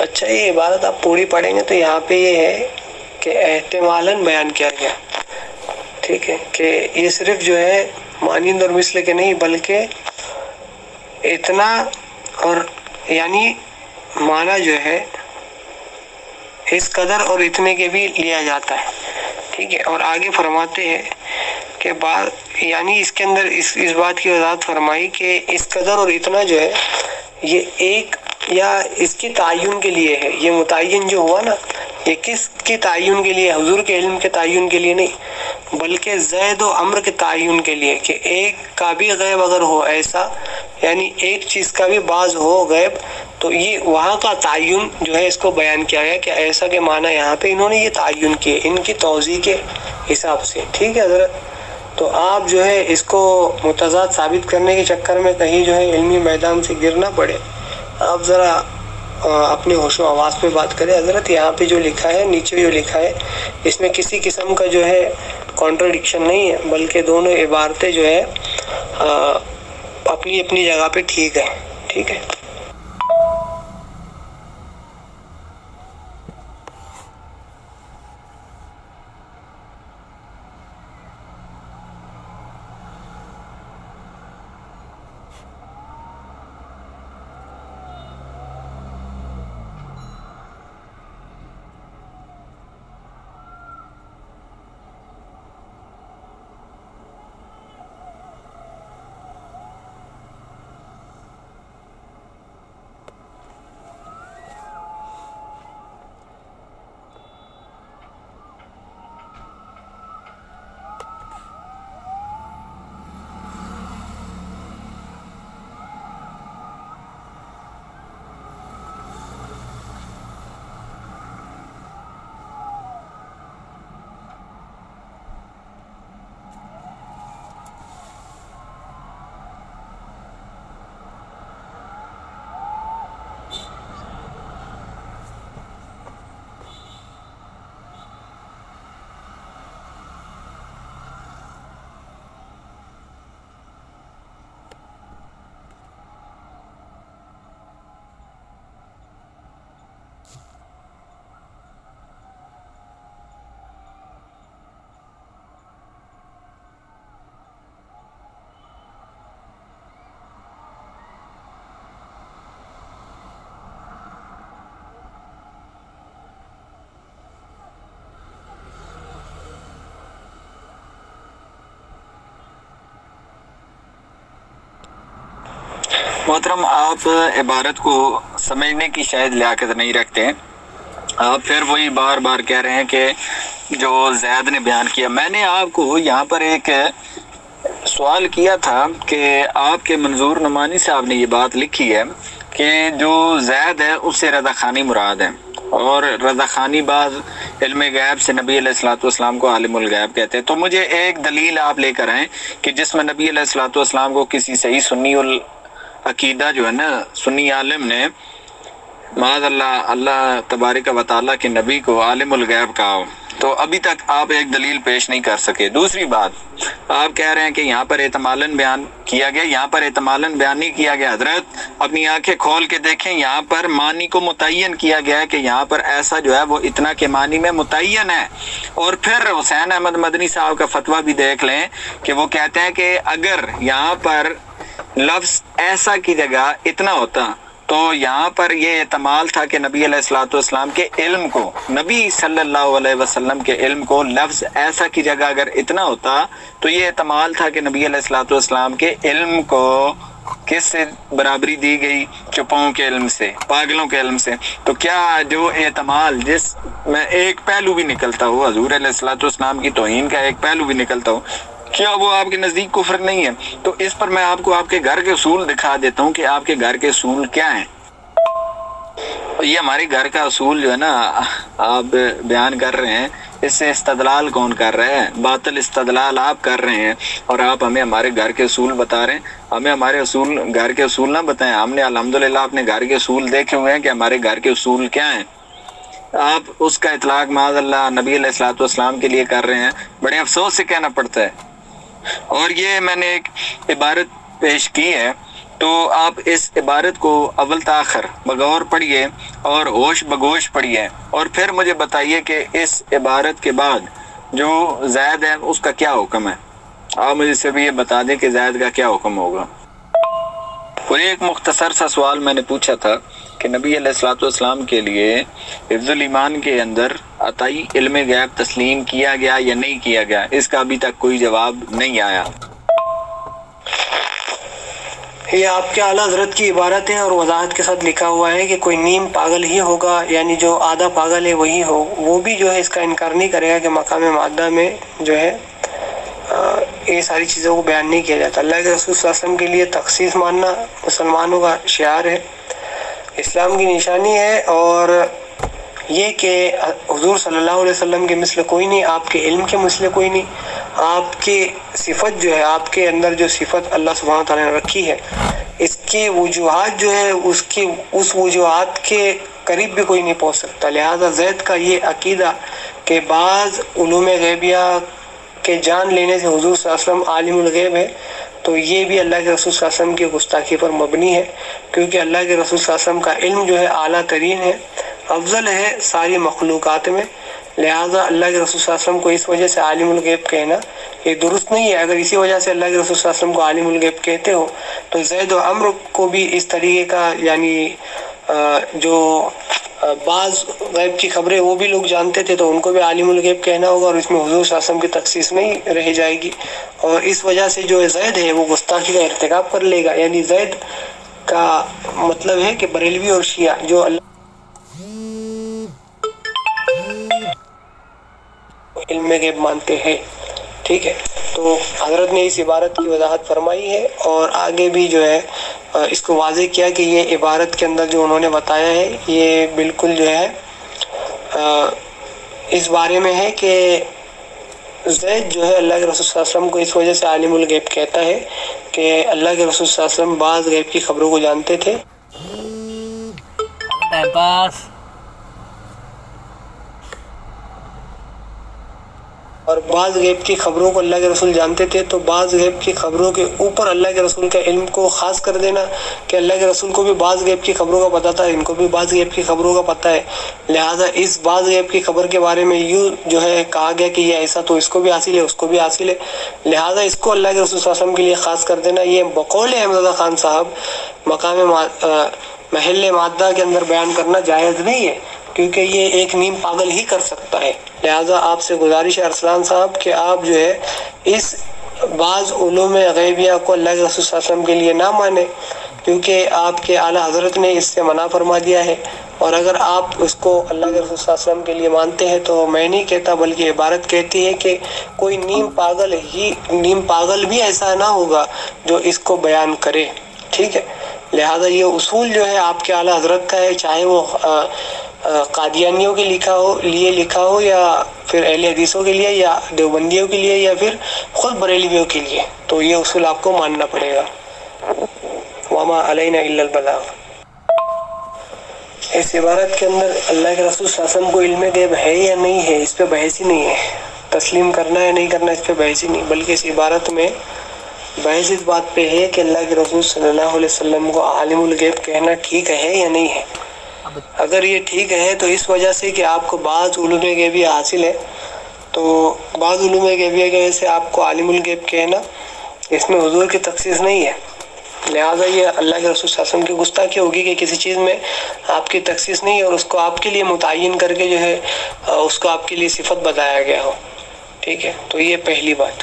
C: اچھا، یہ عبارت آپ پوری پڑھیں گے تو یہاں پہ یہ ہے کہ احتمالاً بیان کیا گیا، ٹھیک ہے، کہ یہ صرف جو ہے مانند اور مثل کے نہیں بلکہ اتنا اور یعنی معنی جو ہے اس قدر اور اتنے کے بھی لیا جاتا ہے، ٹھیک ہے۔ اور آگے فرماتے ہیں کہ یعنی اس کے اندر اس بات کی وضاحت فرمائی کہ اس قدر اور اتنا جو ہے یہ ایک یا اس کی تعین کے لیے ہے۔ یہ متعین جو ہوا نا، یہ کس کی تعین کے لیے؟ حضور کے علم کے تعین کے لیے نہیں، بلکہ زید و عمر کے تعین کے لیے، کہ ایک کا بھی غیب اگر ہو ایسا، یعنی ایک چیز کا بھی بعض ہو غیب، تو یہ وہاں کا تعین جو ہے اس کو بیان کیا گیا کہ ایسا کے معنی یہاں پہ انہوں نے یہ تعین کیے ان کی توضیح کے حساب سے، ٹھیک ہے حضرت۔ تو آپ جو ہے اس کو متضاد ثابت کرنے کے چکر میں کہیں جو ہے علمی میدان سے گر نہ پڑے، آپ ذرا اپنے ہوش و حواس پہ بات کریں حضرت۔ یہاں پہ جو لکھا ہے، نیچے جو لکھا ہے، اس میں کسی قسم کا جو ہے کانٹرڈکشن نہیں ہے، بلکہ دونوں عبارتیں جو ہے اپنی اپنی جگہ پہ ٹھیک ہے، ٹھیک ہے۔
B: محترم، آپ عبارت کو سمجھنے کی شاید لیاقت نہیں رکھتے، آپ پھر وہی بار بار کہہ رہے ہیں کہ جو زید نے بیان کیا۔ میں نے آپ کو یہاں پر ایک سوال کیا تھا کہ آپ کے منظور نعمانی صاحب نے یہ بات لکھی ہے کہ جو زید ہے اس سے رضا خانی مراد ہے، اور رضا خانی بعض علم غیب سے نبی علیہ الصلوۃ والسلام کو عالم الغیب کہتے ہیں۔ تو مجھے ایک دلیل آپ لے کر آئیں کہ جس میں نبی علیہ الصلوۃ والسلام کو کسی صحیح سنی عقیدہ جو ہے نا سنی عالم نے معاذ اللہ تبارک و تعالیٰ کے نبی کو عالم الغیب کہا ہو، تو ابھی تک آپ ایک دلیل پیش نہیں کر سکے۔ دوسری بات، آپ کہہ رہے ہیں کہ یہاں پر احتمالاً بیان کیا گیا، یہاں پر احتمالاً بیان نہیں کیا گیا۔ حضرت اپنی آنکھیں کھول کے دیکھیں، یہاں پر معنی کو متعین کیا گیا ہے کہ یہاں پر ایسا جو ہے وہ اتنا کے معنی میں متعین ہے۔ اور پھر حسین احمد مدنی صاحب کا فتویٰ بھی دیکھ لیں کہ وہ کہتے ہیں کہ اگر یہاں پر لفظ ایسا کی جگہ اتنا ہوتا تو یہاں پر یہ احتمال تھا کہ نبی علیہ الصلوۃ والسلام کے علم کو، نبی صلی اللہ علیہ وسلم کے علم کو لفظ ایسا کی جگہ اگر اتنا ہوتا تو یہ احتمال تھا کہ نبی علیہ الصلوۃ والسلام کے علم کو کس سے برابری دی گئی؟ چپاؤں کے علم سے، پاگلوں کے علم سے۔ تو کیا جو احتمال جس میں ایک پہلو بھی نکلتا ہو، حضور علیہ الصلوۃ والسلام کی توہین کا ایک پہلو بھی نکلتا ہو، کیا وہ آپ کے نزدیک کفر نہیں ہے؟ تو اس پر میں آپ کو آپ کے گھر کے اصول دکھا دیتا ہوں کہ آپ کے گھر کے اصول کیا ہیں۔ یہ ہمارے گھر کا اصول جو ہے نا آپ بیان کر رہے ہیں، اس سے استدلال کون کر رہا ہے؟ باطل استدلال آپ کر رہے ہیں، اور آپ ہمیں ہمارے گھر کے اصول بتا رہے ہیں۔ ہمیں ہمارے اصول گھر کے اصول نہ بتائیں، ہم نے الحمدللہ اپنے گھر کے اصول دیکھے ہوئے ہیں کہ ہمارے گھر کے اصول کیا ہیں۔ آپ اس کا اطلاق معاذ اللہ نبی علیہ الصلوۃ والسلام کے لیے کر رہے ہیں، بڑے افسوس سے کہنا پڑتا ہے۔ اور یہ میں نے ایک عبارت پیش کی ہے تو آپ اس عبارت کو اول تاخر بغور پڑھیے اور ہوش بگوش پڑھیے، اور پھر مجھے بتائیے کہ اس عبارت کے بعد جو زید ہے اس کا کیا حکم ہے۔ آپ مجھے صرف یہ بتا دیں کہ زید کا کیا حکم ہوگا۔ اور ایک مختصر سا سوال میں نے پوچھا تھا کہ نبی علیہ الصلوۃ والسلام کے لیے حفظ الایمان کے اندر عطائی علم غیب تسلیم کیا گیا یا نہیں کیا گیا، اس کا ابھی تک کوئی جواب نہیں آیا۔
C: یہ آپ کے اعلیٰ حضرت کی عبارت ہے اور وضاحت کے ساتھ لکھا ہوا ہے کہ کوئی نیم پاگل ہی ہوگا، یعنی جو آدھا پاگل ہے وہی ہو، وہ بھی جو ہے اس کا انکار نہیں کرے گا کہ مقام مادہ میں جو ہے یہ ساری چیزوں کو بیان نہیں کیا جاتا۔ اللہ کے رسول صلی اللہ علیہ وسلم کے لیے تخصیص ماننا مسلمانوں کا شعار ہے، اسلام کی نشانی ہے، اور یہ کہ حضور صلی اللہ علیہ وسلم کے مثل کوئی نہیں، آپ کے علم کے مثل کوئی نہیں، آپ کی صفت جو ہے، آپ کے اندر جو صفت اللہ سبحانہ تعالیٰ نے رکھی ہے، اس کی وجوہات جو ہے اس وجوہات کے قریب بھی کوئی نہیں پہنچ سکتا۔ لہذا زید کا یہ عقیدہ کہ بعض علوم غیبیہ کے جان لینے سے حضور صلی اللہ علیہ وسلم عالم الغیب ہے، تو یہ بھی اللہ کے رسول صلی اللہ علیہ وسلم کی گستاخی پر مبنی ہے، کیونکہ اللہ کے رسول صلی اللہ علیہ وسلم کا علم جو ہے اعلیٰ ترین ہے، افضل ہے ساری مخلوقات میں۔ لہٰذا اللہ کے رسول صلی اللہ علیہ وسلم کو اس وجہ سے عالم الغیب کہنا یہ درست نہیں ہے۔ اگر اسی وجہ سے اللہ کے رسول صلی اللہ علیہ وسلم کو عالم الغیب کہتے ہو تو زید و عمرو کو بھی اس طریقے کا، یعنی جو بعض غیب کی خبریں وہ بھی لوگ جانتے تھے تو ان کو بھی عالم الغیب کہنا ہوگا، اور اس میں حضور صلی اللہ علیہ وسلم کی تخصیص نہیں رہ جائے گی، اور اس وجہ سے جو زید ہے وہ گستاخی کا ارتکاب کر لے گا۔ یعنی زید کا مطلب ہے کہ بریلوی اور شیعہ جو اللہ علم غیب مانتے ہیں، ٹھیک ہے۔ تو حضرت نے اس عبارت کی وضاحت فرمائی ہے اور آگے بھی جو ہے اس کو واضح کیا کہ یہ عبارت کے اندر جو انہوں نے بتایا ہے یہ بالکل جو ہے اس بارے میں ہے کہ زید جو ہے اللہ کے رسول صلی اللہ علیہ وسلم کو اس وجہ سے عالم الغیب کہتا ہے کہ اللہ کے رسول صلی اللہ علیہ وسلم بعض غیب کی خبروں کو جانتے تھے،
A: ٹائم پاس،
C: اور بعض غیب کی خبروں کو اللہ کے رسول جانتے تھے، تو بعض غیب کی خبروں کے اوپر اللہ کے رسول کا علم کو خاص کر دینا کہ اللہ کے رسول کو بھی بعض غیب کی خبروں کا پتہ تھا، ان کو بھی بعض غیب کی خبروں کا پتہ ہے، لہٰذا اس بعض غیب کی خبر کے بارے میں یوں جو ہے کہا گیا کہ یہ ایسا تو اس کو بھی حاصل ہے، اس کو بھی حاصل ہے، لہٰذا اس کو اللہ کے رسول صلی اللہ علیہ وسلم کے لیے خاص کر دینا یہ بقول احمد رضا خان صاحب مقام محل مادہ کے اندر بیان کرنا جائز نہیں ہے، کیونکہ یہ ایک نیم پاگل ہی کر سکتا ہے۔ لہٰذا آپ سے گزارش ہے ارسلان صاحب کہ آپ جو ہے اس بعض علوم غیبیہ کو اللہ کے رسول صلی اللہ علیہ وسلم کے لیے نہ مانیں، کیونکہ آپ کے اعلیٰ حضرت نے اس سے منع فرما دیا ہے، اور اگر آپ اس کو اللہ کے رسول صلی اللہ علیہ وسلم کے لیے مانتے ہیں تو میں نہیں کہتا بلکہ عبارت کہتی ہے کہ کوئی نیم پاگل بھی ایسا نہ ہوگا جو اس کو بیان کرے، ٹھیک ہے۔ لہٰذا یہ اصول جو ہے آپ کے اعلیٰ حضرت کا ہے، چاہے وہ قادیانیوں کے لیے لکھا ہو یا پھر اہل حدیثوں کے لیے یا دیوبندیوں کے لیے یا پھر خود بریلویوں کے لیے، تو یہ اصول آپ کو ماننا پڑے گا۔ وما علینا الا البلاغ۔ اس عبارت کے اندر اللہ کے رسول صلی اللہ علیہ وسلم کو علم غیب ہے یا نہیں ہے اس پہ بحث ہی نہیں ہے، تسلیم کرنا یا نہیں کرنا اس پہ بحث ہی نہیں، بلکہ اس عبارت میں بحث اس بات پہ ہے کہ اللہ کے رسول صلی اللہ علیہ وسلم کو عالم الغیب کہنا ٹھیک ہے یا نہیں ہے۔ اگر یہ ٹھیک ہے تو اس وجہ سے کہ آپ کو بعض علوم غیبیہ حاصل ہے، تو بعض علوم غیبیہ کی وجہ سے آپ کو عالم الغیب کہنا اس میں حضور کی تخصیص نہیں ہے، لہٰذا یہ اللہ کے رسول صلی اللہ علیہ وسلم کی گستاخی ہوگی کہ کسی چیز میں آپ کی تخصیص نہیں ہے اور اس کو آپ کے لیے متعین کر کے جو ہے اس کو آپ کے لیے صفت بتایا گیا ہو، ٹھیک ہے۔ تو یہ پہلی بات،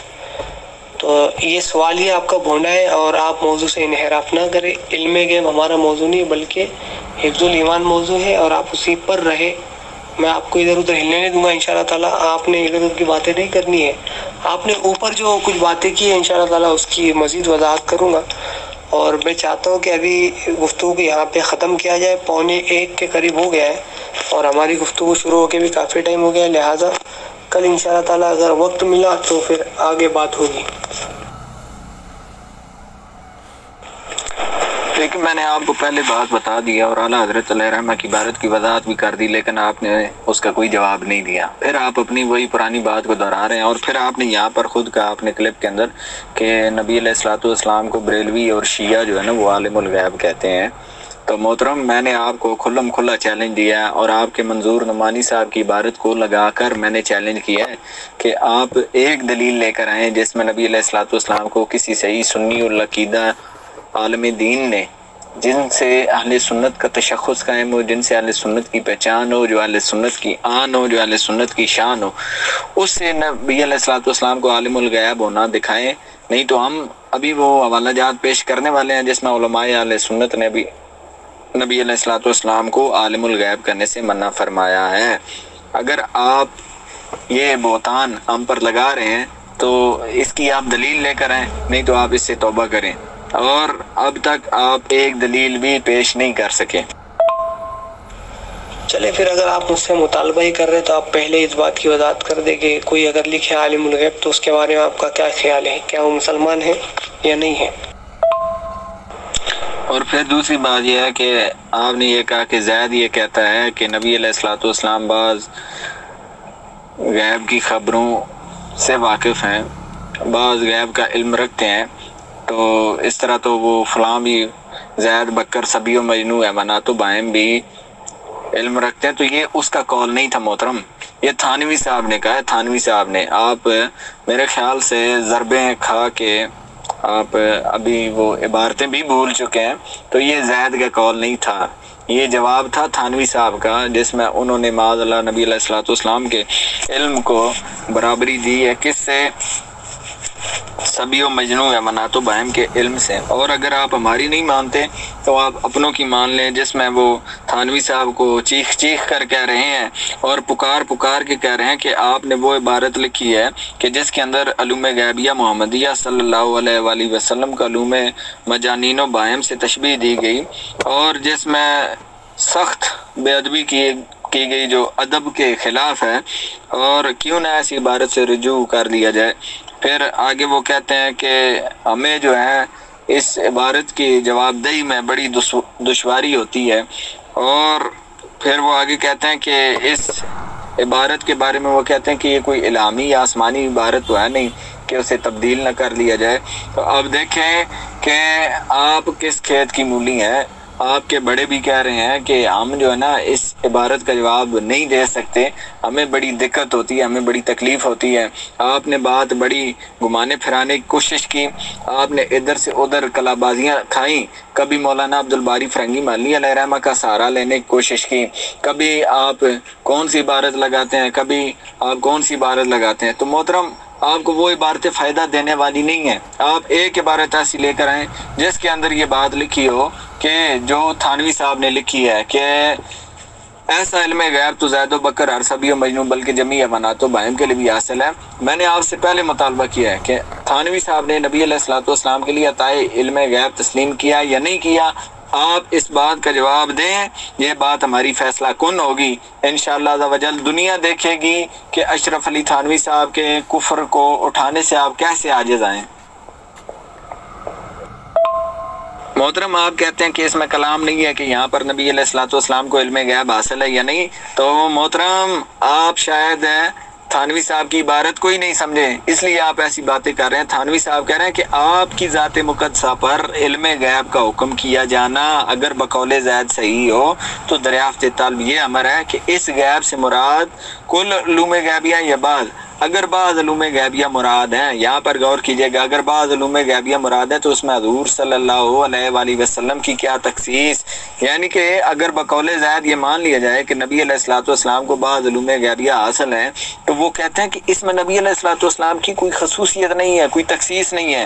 C: تو یہ سوال ہی آپ کا بھونڈا ہے اور آپ موضوع سے انحراف نہ کریں۔ علم غیب ہمارا موضوع نہیں بلکہ حفظ الایمان موضوع ہے اور آپ اسی پر رہے، میں آپ کو ادھر ادھر ہلنے نہیں دوں گا انشاءاللہ تعالیٰ۔ آپ نے ادھر ادھر کی باتیں نہیں کرنی ہے، آپ نے اوپر جو کچھ باتیں کی ہیں انشاءاللہ تعالیٰ اس کی مزید وضاحت کروں گا، اور میں چاہتا ہوں کہ ابھی گفتگو کو یہاں پہ ختم کیا جائے، 1:45 کے قریب ہو گیا ہے اور ہماری گفتگو شروع ہو کے بھی کافی ٹائم ہو گیا ہے، لہٰذا کل انشاءاللہ تعالیٰ اگر وقت ملا تو پھر آگے بات ہوگی۔
B: ٹھیک ہے۔ چونکہ میں نے آپ کو پہلے بات بتا دیا اور اعلیٰ حضرت علیہ رحمہ کی عبارت کی وضاحت بھی کر دی، لیکن آپ نے اس کا کوئی جواب نہیں دیا. پھر آپ اپنی وہی پرانی بات کو دہرا رہے ہیں، اور پھر آپ نے یہاں پر خود کہا اپنے کلپ کے اندر کہ نبی علیہ الصلوۃ والسلام کو بریلوی اور شیعہ جو ہے نا وہ عالم الغیب کہتے ہیں. تو محترم میں نے آپ کو کھلم کھلا چیلنج دیا ہے، اور آپ کے منظور نعمانی صاحب کی عبارت کو لگا کر میں نے چیلنج کیا ہے کہ آپ ایک دلیل لے کر آئیں جس میں نبی علیہ الصلوۃ والسلام کو کسی صحیح سنی العقیدہ عالم دین نے، جن سے اہل سنت کا تشخص قائم ہو، جن سے اہل سنت کی پہچان ہو، جو اہل سنت کی آن ہو، جو اہل سنت کی شان ہو، اس سے نبی علیہ الصلوۃ والسلام کو عالم الغیب ہونا دکھائیں. نہیں تو ہم ابھی وہ حوالہ جات پیش کرنے والے ہیں جس میں علماء اہل سنت نے بھی نبی علیہ الصلوۃ والسلام کو عالم الغیب کرنے سے منع فرمایا ہے. اگر آپ یہ بہتان ہم پر لگا رہے ہیں تو اس کی آپ دلیل لے کر آئیں، نہیں تو آپ اس سے توبہ کریں. اور اب تک آپ ایک دلیل بھی پیش نہیں کر سکے.
C: چلے پھر اگر آپ مجھ سے مطالبہ ہی کر رہے تو آپ پہلے اس بات کی وضاحت کر دیں کہ کوئی اگر لکھے عالم الغیب تو اس کے بارے میں آپ کا کیا خیال ہے، کیا وہ مسلمان ہے یا نہیں ہے؟
B: اور پھر دوسری بات یہ ہے کہ آپ نے یہ کہا کہ زید یہ کہتا ہے کہ نبی علیہ الصلوۃ والسلام بعض غیب کی خبروں سے واقف ہیں، بعض غیب کا علم رکھتے ہیں، تو اس طرح تو وہ فلاں بھی زید بکر صبی و مجنو ہے منات و بائم بھی علم رکھتے ہیں. تو یہ اس کا قول نہیں تھا محترم، یہ تھانوی صاحب نے کہا ہے. تھانوی صاحب نے، آپ میرے خیال سے ضربیں کھا کے آپ ابھی وہ عبارتیں بھی بھول چکے ہیں. تو یہ زید کا قول نہیں تھا، یہ جواب تھا تھانوی صاحب کا، جس میں انہوں نے معاذ اللہ نبی علیہ الصلوۃ والسلام کے علم کو برابری دی ہے کس سے؟ صبی و مجنو یا منات و بہم کے علم سے. اور اگر آپ ہماری نہیں مانتے تو آپ اپنوں کی مان لیں، جس میں وہ تھانوی صاحب کو چیخ چیخ کر کہہ رہے ہیں اور پکار کے کہہ رہے ہیں کہ آپ نے وہ عبارت لکھی ہے کہ جس کے اندر علوم غیبیہ محمدیہ صلی اللہ علیہ وآلہ وسلم کا علوم مجانین و بائم سے تشبیہ دی گئی، اور جس میں سخت بے ادبی کی گئی جو ادب کے خلاف ہے، اور کیوں نہ ایسی عبارت سے رجوع کر لیا جائے. پھر آگے وہ کہتے ہیں کہ ہمیں جو ہے اس عبارت کی جواب دہی میں بڑی دشواری ہوتی ہے. اور پھر وہ آگے کہتے ہیں کہ اس عبارت کے بارے میں وہ کہتے ہیں کہ یہ کوئی الہامی یا آسمانی عبارت تو ہے نہیں کہ اسے تبدیل نہ کر لیا جائے. تو اب دیکھیں کہ آپ کس کھیت کی مولی ہیں. آپ کے بڑے بھی کہہ رہے ہیں کہ ہم جو ہے نا اس عبارت کا جواب نہیں دے سکتے، ہمیں بڑی دقت ہوتی ہے، ہمیں بڑی تکلیف ہوتی ہے. آپ نے بات بڑی گھمانے پھرانے کی کوشش کی، آپ نے ادھر سے ادھر کلا بازیاں کھائیں، کبھی مولانا عبدالباری فرنگی مالی علیہ رحمہ کا سہارا لینے کی کوشش کی، کبھی آپ کون سی عبارت لگاتے ہیں، کبھی آپ کون سی عبارت لگاتے ہیں. تو محترم آپ کو وہ عبارتیں فائدہ دینے والی نہیں ہیں. آپ ایک عبارت ایسی لے کر آئیں جس کے اندر یہ بات لکھی ہو کہ جو تھانوی صاحب نے لکھی ہے کہ ایسا علم غیب تو زید و بکر ہر صبی و مجنون بلکہ جمیع منات و بائم کے لیے بھی حاصل ہے. میں نے آپ سے پہلے مطالبہ کیا ہے کہ تھانوی صاحب نے نبی علیہ الصلوۃ والسلام کے لیے عطائے علم غیب تسلیم کیا یا نہیں کیا. آپ اس بات کا جواب دیں، یہ بات ہماری فیصلہ کن ہوگی انشاءاللہ عز و جل. دنیا دیکھے گی کہ اشرف علی تھانوی صاحب کے کفر کو اٹھانے سے آپ کیسے عاجز آئیں. محترم آپ کہتے ہیں کہ اس میں کلام نہیں ہے کہ یہاں پر نبی علیہ الصلوۃ والسلام کو علم غیب حاصل ہے یا نہیں. تو محترم آپ شاید تھانوی صاحب کی عبارت کو ہی نہیں سمجھے، اس لیے آپ ایسی باتیں کر رہے ہیں. تھانوی صاحب کہہ رہے ہیں کہ آپ کی ذات مقدسہ پر علم غیب کا حکم کیا جانا اگر بقول زید صحیح ہو تو دریافت طلب یہ امر ہے کہ اس غیب سے مراد کل علوم غیبیہ یا بعض. اگر بعض علوم غیبیہ مراد ہیں، یہاں پر غور کیجئے گا، اگر بعض علوم غیبیہ مراد ہے تو اس میں حضور صلی اللہ علیہ وآلہ وسلم کی کیا تخصیص. یعنی کہ اگر بقول زید یہ مان لیا جائے کہ نبی علیہ الصلوۃ والسلام کو بعض علوم غیبیہ حاصل ہیں تو وہ کہتے ہیں کہ اس میں نبی علیہ الصلوۃ والسلام کی کوئی خصوصیت نہیں ہے، کوئی تخصیص نہیں ہے.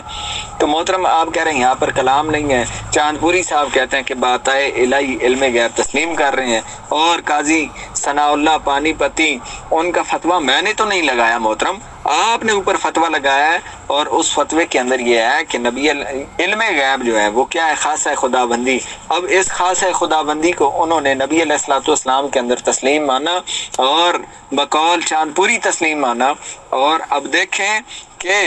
B: تو محترم آپ کہہ رہے ہیں یہاں پر کلام نہیں ہے. چاند پوری صاحب کہتے ہیں کہ باتائے الہی علم غیب تسلیم کر رہے ہیں، اور قاضی ثناء اللہ پانی پتی ان کا فتویٰ میں نے تو نہیں لگایا محترم، آپ نے اوپر فتویٰ لگایا ہے، اور اس فتوے کے اندر یہ ہے کہ نبی علم غیب جو ہے وہ کیا ہے؟ خاصہ خدا بندی. اب اس خاصہ خدا بندی کو انہوں نے نبی علیہ الصلوۃ والسلام کے اندر تسلیم مانا اور بقول چاند پوری تسلیم مانا. اور اب دیکھیں کہ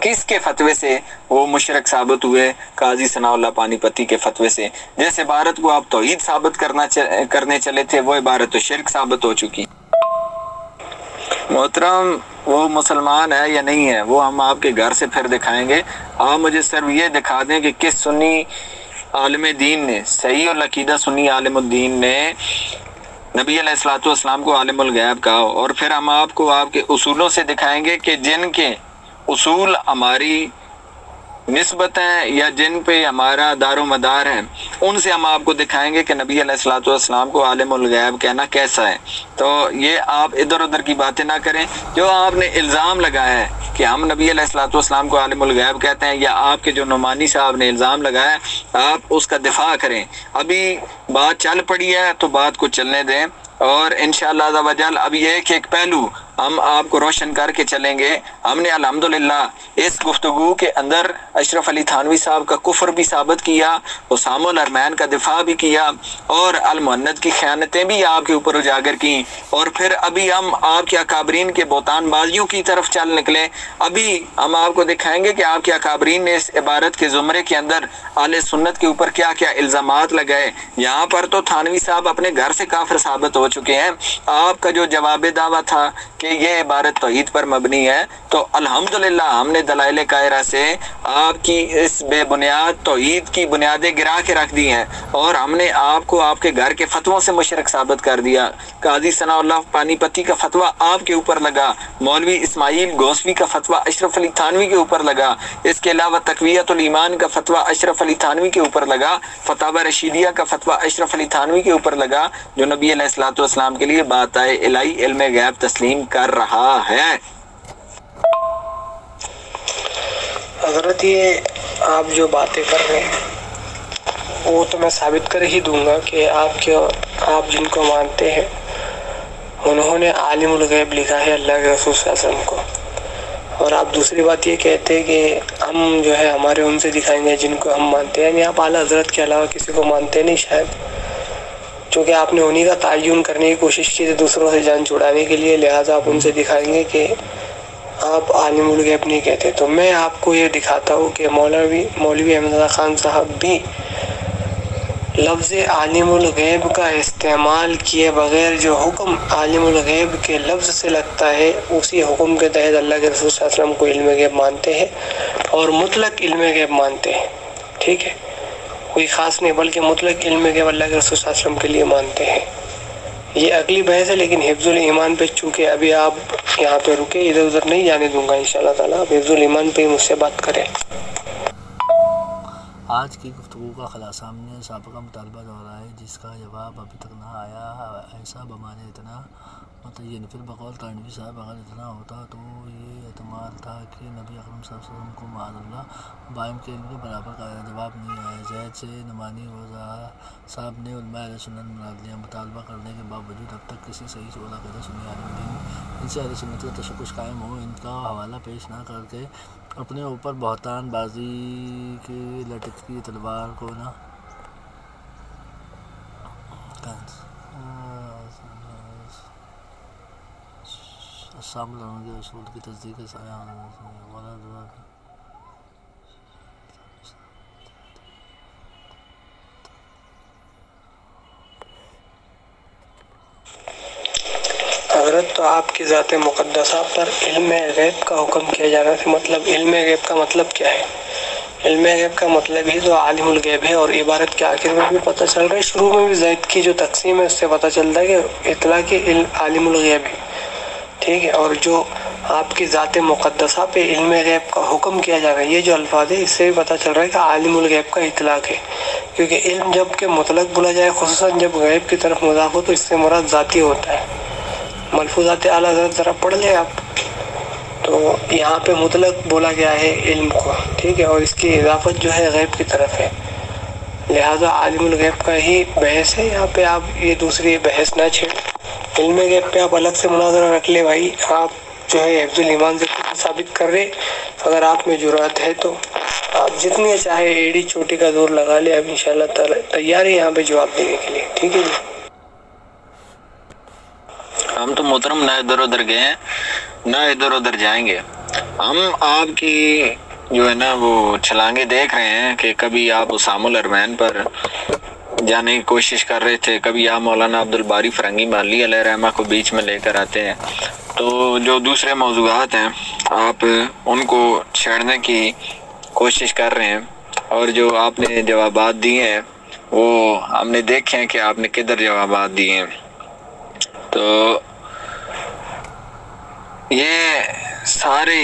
B: کس کے فتوے سے وہ مشرک ثابت ہوئے؟ قاضی ثناء اللہ پانی پتی کے فتوے سے۔ جس عبارت کو آپ توحید ثابت کرنے چلے تھے وہ عبارت تو شرک ثابت ہو چکی۔ محترم وہ مسلمان ہے یا نہیں ہے وہ ہم آپ کے گھر سے پھر دکھائیں گے۔ آپ مجھے صرف یہ دکھا دیں کہ کس سنی عالم دین نے، صحیح العقیدہ سنی عالم الدین نے نبی علیہ الصلوۃ والسلام کو عالم الغیب کہا، اور پھر ہم آپ کو آپ کے اصولوں سے دکھائیں گے کہ جن کے اصول ہماری نسبت ہیں یا جن پہ ہمارا دار و مدار ہے، ان سے ہم آپ کو دکھائیں گے کہ نبی علیہ الصلوۃ والسلام کو عالم الغیب کہنا کیسا ہے۔ تو یہ آپ ادھر ادھر کی باتیں نہ کریں۔ جو آپ نے الزام لگایا ہے کہ ہم نبی علیہ الصلوۃ والسلام کو عالم الغیب کہتے ہیں، یا آپ کے جو نعمانی صاحب نے الزام لگایا ہے، آپ اس کا دفاع کریں۔ ابھی بات چل پڑی ہے تو بات کو چلنے دیں، اور انشاءاللہ عز و جل اب یہ ایک پہلو ہم آپ کو روشن کر کے چلیں گے۔ ہم نے الحمدللہ اس گفتگو کے اندر اشرف علی تھانوی صاحب کا کفر بھی ثابت کیا، اسامہ الارمین کا دفاع بھی کیا، اور المہند کی خیانتیں بھی آپ کے اوپر اجاگر کی، اور پھر ابھی ہم آپ کے اکابرین کے بہتان بازیوں کی طرف چل نکلے۔ ابھی ہم آپ کو دکھائیں گے کہ آپ کے اکابرین نے اس عبارت کے زمرے کے اندر اہل سنت کے اوپر کیا کیا الزامات لگائے۔ یہاں پر تو تھانوی صاحب اپنے گھر سے کافر ثابت ہو چکے ہیں۔ آپ کا جو جواب دعویٰ تھا کہ یہ عبارت توحید پر مبنی ہے، تو الحمدللہ ہم نے دلائل قاہرہ سے آپ کی اس بے بنیاد توحید کی بنیادیں گرا کے رکھ دی ہیں، اور ہم نے آپ کو آپ کے گھر کے فتووں سے مشرک ثابت کر دیا۔ قاضی ثناء اللہ پانی پتی کا فتویٰ آپ کے اوپر لگا، مولوی اسماعیل گوسوی کا فتویٰ اشرف علی تھانوی کے اوپر لگا، اس کے علاوہ تقویت الایمان کا فتویٰ اشرف علی تھانوی کے اوپر لگا، فتاوی رشیدیہ کا فتویٰ اشرف علی تھانوی کے اوپر لگا، جو نبی علیہ الصلوۃ والسلام کے لیے بات الہی علم غیب تسلیم کر رہا ہے۔
C: حضرت یہ آپ جو باتیں کر رہے ہیں وہ تو میں ثابت کر ہی دوں گا کہ آپ جن کو مانتے ہیں انہوں نے عالم الغیب لکھا ہے اللہ کے رسول صلی اللہ علیہ وسلم کو، اور آپ دوسری بات یہ کہتے ہیں کہ ہم جو ہے ہمارے ان سے دکھائیں گے جن کو ہم مانتے ہیں، یعنی آپ اعلیٰ حضرت کے علاوہ کسی کو مانتے نہیں شاید، چونکہ آپ نے انہی کا تعین کرنے کی کوشش کی تھی دوسروں سے جان چھڑانے کے لیے، لہٰذا آپ ان سے دکھائیں گے کہ آپ عالم الغیب نہیں کہتے۔ تو میں آپ کو یہ دکھاتا ہوں کہ مولوی احمد رضا خان صاحب بھی لفظ عالم الغیب کا استعمال کیے بغیر جو حکم عالم الغیب کے لفظ سے لگتا ہے، اسی حکم کے تحت اللہ کے رسول صلی اللہ علیہ وسلم کو علم غیب مانتے ہیں، اور مطلق علم غیب مانتے ہیں۔ ٹھیک ہے، کوئی خاص نہیں بلکہ مطلق علم غیب اللہ کے رسول صلی اللہ علیہ وسلم کے لیے مانتے ہیں۔ یہ اگلی بحث ہے، لیکن حفظ الایمان پہ چونکہ ابھی آپ یہاں پہ رکے، ادھر ادھر نہیں جانے دوں گا انشاءاللہ تعالیٰ، آپ حفظ الایمان پہ ہی مجھ سے بات کریں۔
A: آج کی گفتگو کا خلاصہ ہم نے سابقہ مطالبہ دہرایا ہے جس کا جواب ابھی تک نہ آیا۔ ایسا بمانے اتنا متعین، پھر بقول تھانوی صاحب اگر اتنا ہوتا تو یہ احتمال تھا کہ نبی اکرم صلی اللہ علیہ وسلم کو معاذ اللہ بائم کے علم کے برابر کا جواب نہیں آیا۔ زید سے نعمانی وضع صاحب نے علماء اہل سنت بنا لیا، مطالبہ کرنے کے باوجود اب تک کسی صحیح سے عقیدہ سنی عالم دین ان سے اہل سنت کا تشخص قائم ہو، ان کا حوالہ پیش نہ کر کے اپنے اوپر بہتان بازی کی لٹکتی تلوار کو نہ شامل ہوں گے اصول کی تصدیق ہے۔
C: حضرت تو آپ کی ذات مقدسہ پر علم غیب کا حکم کیا جا رہا ہے، مطلب علم غیب کا مطلب کیا ہے؟ علم غیب کا مطلب ہی تو عالم الغیب ہے، اور عبارت کے آخر میں بھی پتہ چل رہا ہے، شروع میں بھی زید کی جو تقسیم ہے اس سے پتہ چلتا ہے کہ اطلاق علم عالم الغیب ہے۔ ٹھیک ہے، اور جو آپ کی ذات مقدسہ پہ علم غیب کا حکم کیا جا رہا ہے، یہ جو الفاظ ہے اس سے بھی پتہ چل رہا ہے کہ عالم الغیب کا اطلاق ہے، کیونکہ علم جب کہ مطلق بولا جائے، خصوصاً جب غیب کی طرف مضاف ہو، تو اس سے مراد ذاتی ہوتا ہے۔ ملفوظات اعلیٰ حضرت ذرا پڑھ لیں آپ، تو یہاں پہ مطلق بولا گیا ہے علم کو، ٹھیک ہے، اور اس کی اضافت جو ہے غیب کی طرف ہے، لہذا عالم الغیب کا ہی بحث ہے یہاں پہ، آپ یہ دوسری بحث نہ چھیڑ۔ علم غیب پہ آپ الگ سے مناظرہ رکھ لیں بھائی، آپ جو ہے حفظ الایمان سے ثابت کر رہے، اگر آپ میں جرات ہے تو آپ جتنی چاہے ایڑی چوٹی کا زور لگا لیں، اب انشاءاللہ تعالی تیار ہے یہاں پہ جواب دینے کے لیے، ٹھیک ہے جی۔
B: ہم تو محترم نہ ادھر ادھر گئے ہیں نہ ادھر ادھر جائیں گے، ہم آپ کی جو ہے نا وہ چھلانگیں دیکھ رہے ہیں کہ کبھی آپ اسام الارمین پر جانے کی کوشش کر رہے تھے، کبھی آپ مولانا عبدالباری فرنگی مالی علیہ رحمہ کو بیچ میں لے کر آتے ہیں، تو جو دوسرے موضوعات ہیں آپ ان کو چھیڑنے کی کوشش کر رہے ہیں، اور جو آپ نے جوابات دیے ہیں وہ ہم نے دیکھے ہیں کہ آپ نے کدھر جوابات دیے ہیں. تو یہ سارے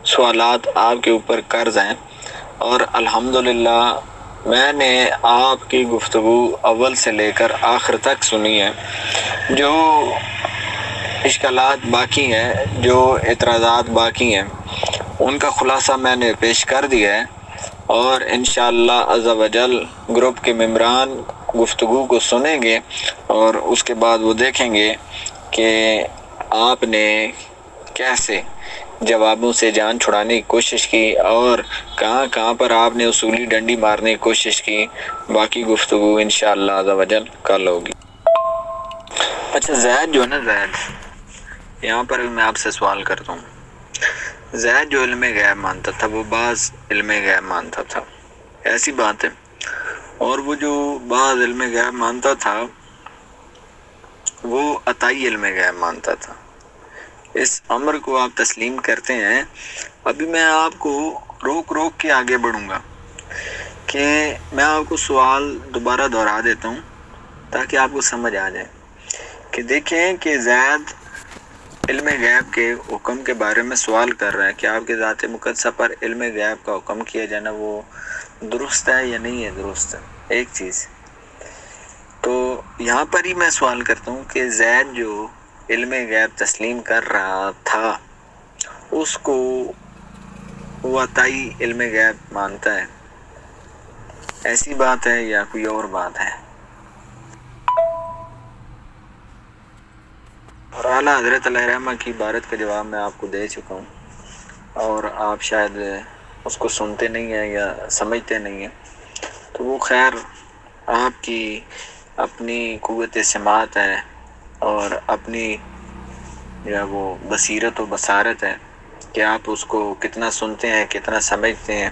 B: سوالات آپ کے اوپر قرض ہیں، اور الحمدللہ میں نے آپ کی گفتگو اول سے لے کر آخر تک سنی ہے. جو اشکالات باقی ہیں، جو اعتراضات باقی ہیں، ان کا خلاصہ میں نے پیش کر دیا ہے، اور انشاءاللہ عز و جل گروپ کے ممبران گفتگو کو سنیں گے اور اس کے بعد وہ دیکھیں گے کہ آپ نے کیسے جوابوں سے جان چھڑانے کی کوشش کی اور کہاں کہاں پر آپ نے اصولی ڈنڈی مارنے کی کوشش کی. باقی گفتگو انشاءاللہ عز و جل کل ہوگی. اچھا زید جو ہے نا، زید یہاں پر میں آپ سے سوال کرتا ہوں. زید جو علم غیب مانتا تھا وہ بعض علم غیب مانتا تھا، ایسی بات ہے، اور وہ جو بعض علم غیب مانتا تھا وہ عطائی علم غیب مانتا تھا. اس امر کو آپ تسلیم کرتے ہیں. ابھی میں آپ کو روک روک کے آگے بڑھوں گا کہ میں آپ کو سوال دوبارہ دہرا دیتا ہوں تاکہ آپ کو سمجھ آ جائے کہ دیکھیں کہ زید علم غیب کے حکم کے بارے میں سوال کر رہا ہے کہ آپ کے ذات مقدسہ پر علم غیب کا حکم کیا جانا وہ درست ہے یا نہیں ہے درست ہے. ایک چیز تو یہاں پر ہی میں سوال کرتا ہوں کہ زید جو علم غیب تسلیم کر رہا تھا اس کو وہ عطائی علم غیب مانتا ہے، ایسی بات ہے یا کوئی اور بات ہے؟ اور اعلیٰ حضرت علیہ رحمہ کی عبارت کا جواب میں آپ کو دے چکا ہوں، اور آپ شاید اس کو سنتے نہیں ہیں یا سمجھتے نہیں ہیں. تو وہ خیر آپ کی اپنی قوت سماعت ہے اور اپنی یا وہ بصیرت و بصارت ہے کہ آپ اس کو کتنا سنتے ہیں، کتنا سمجھتے ہیں.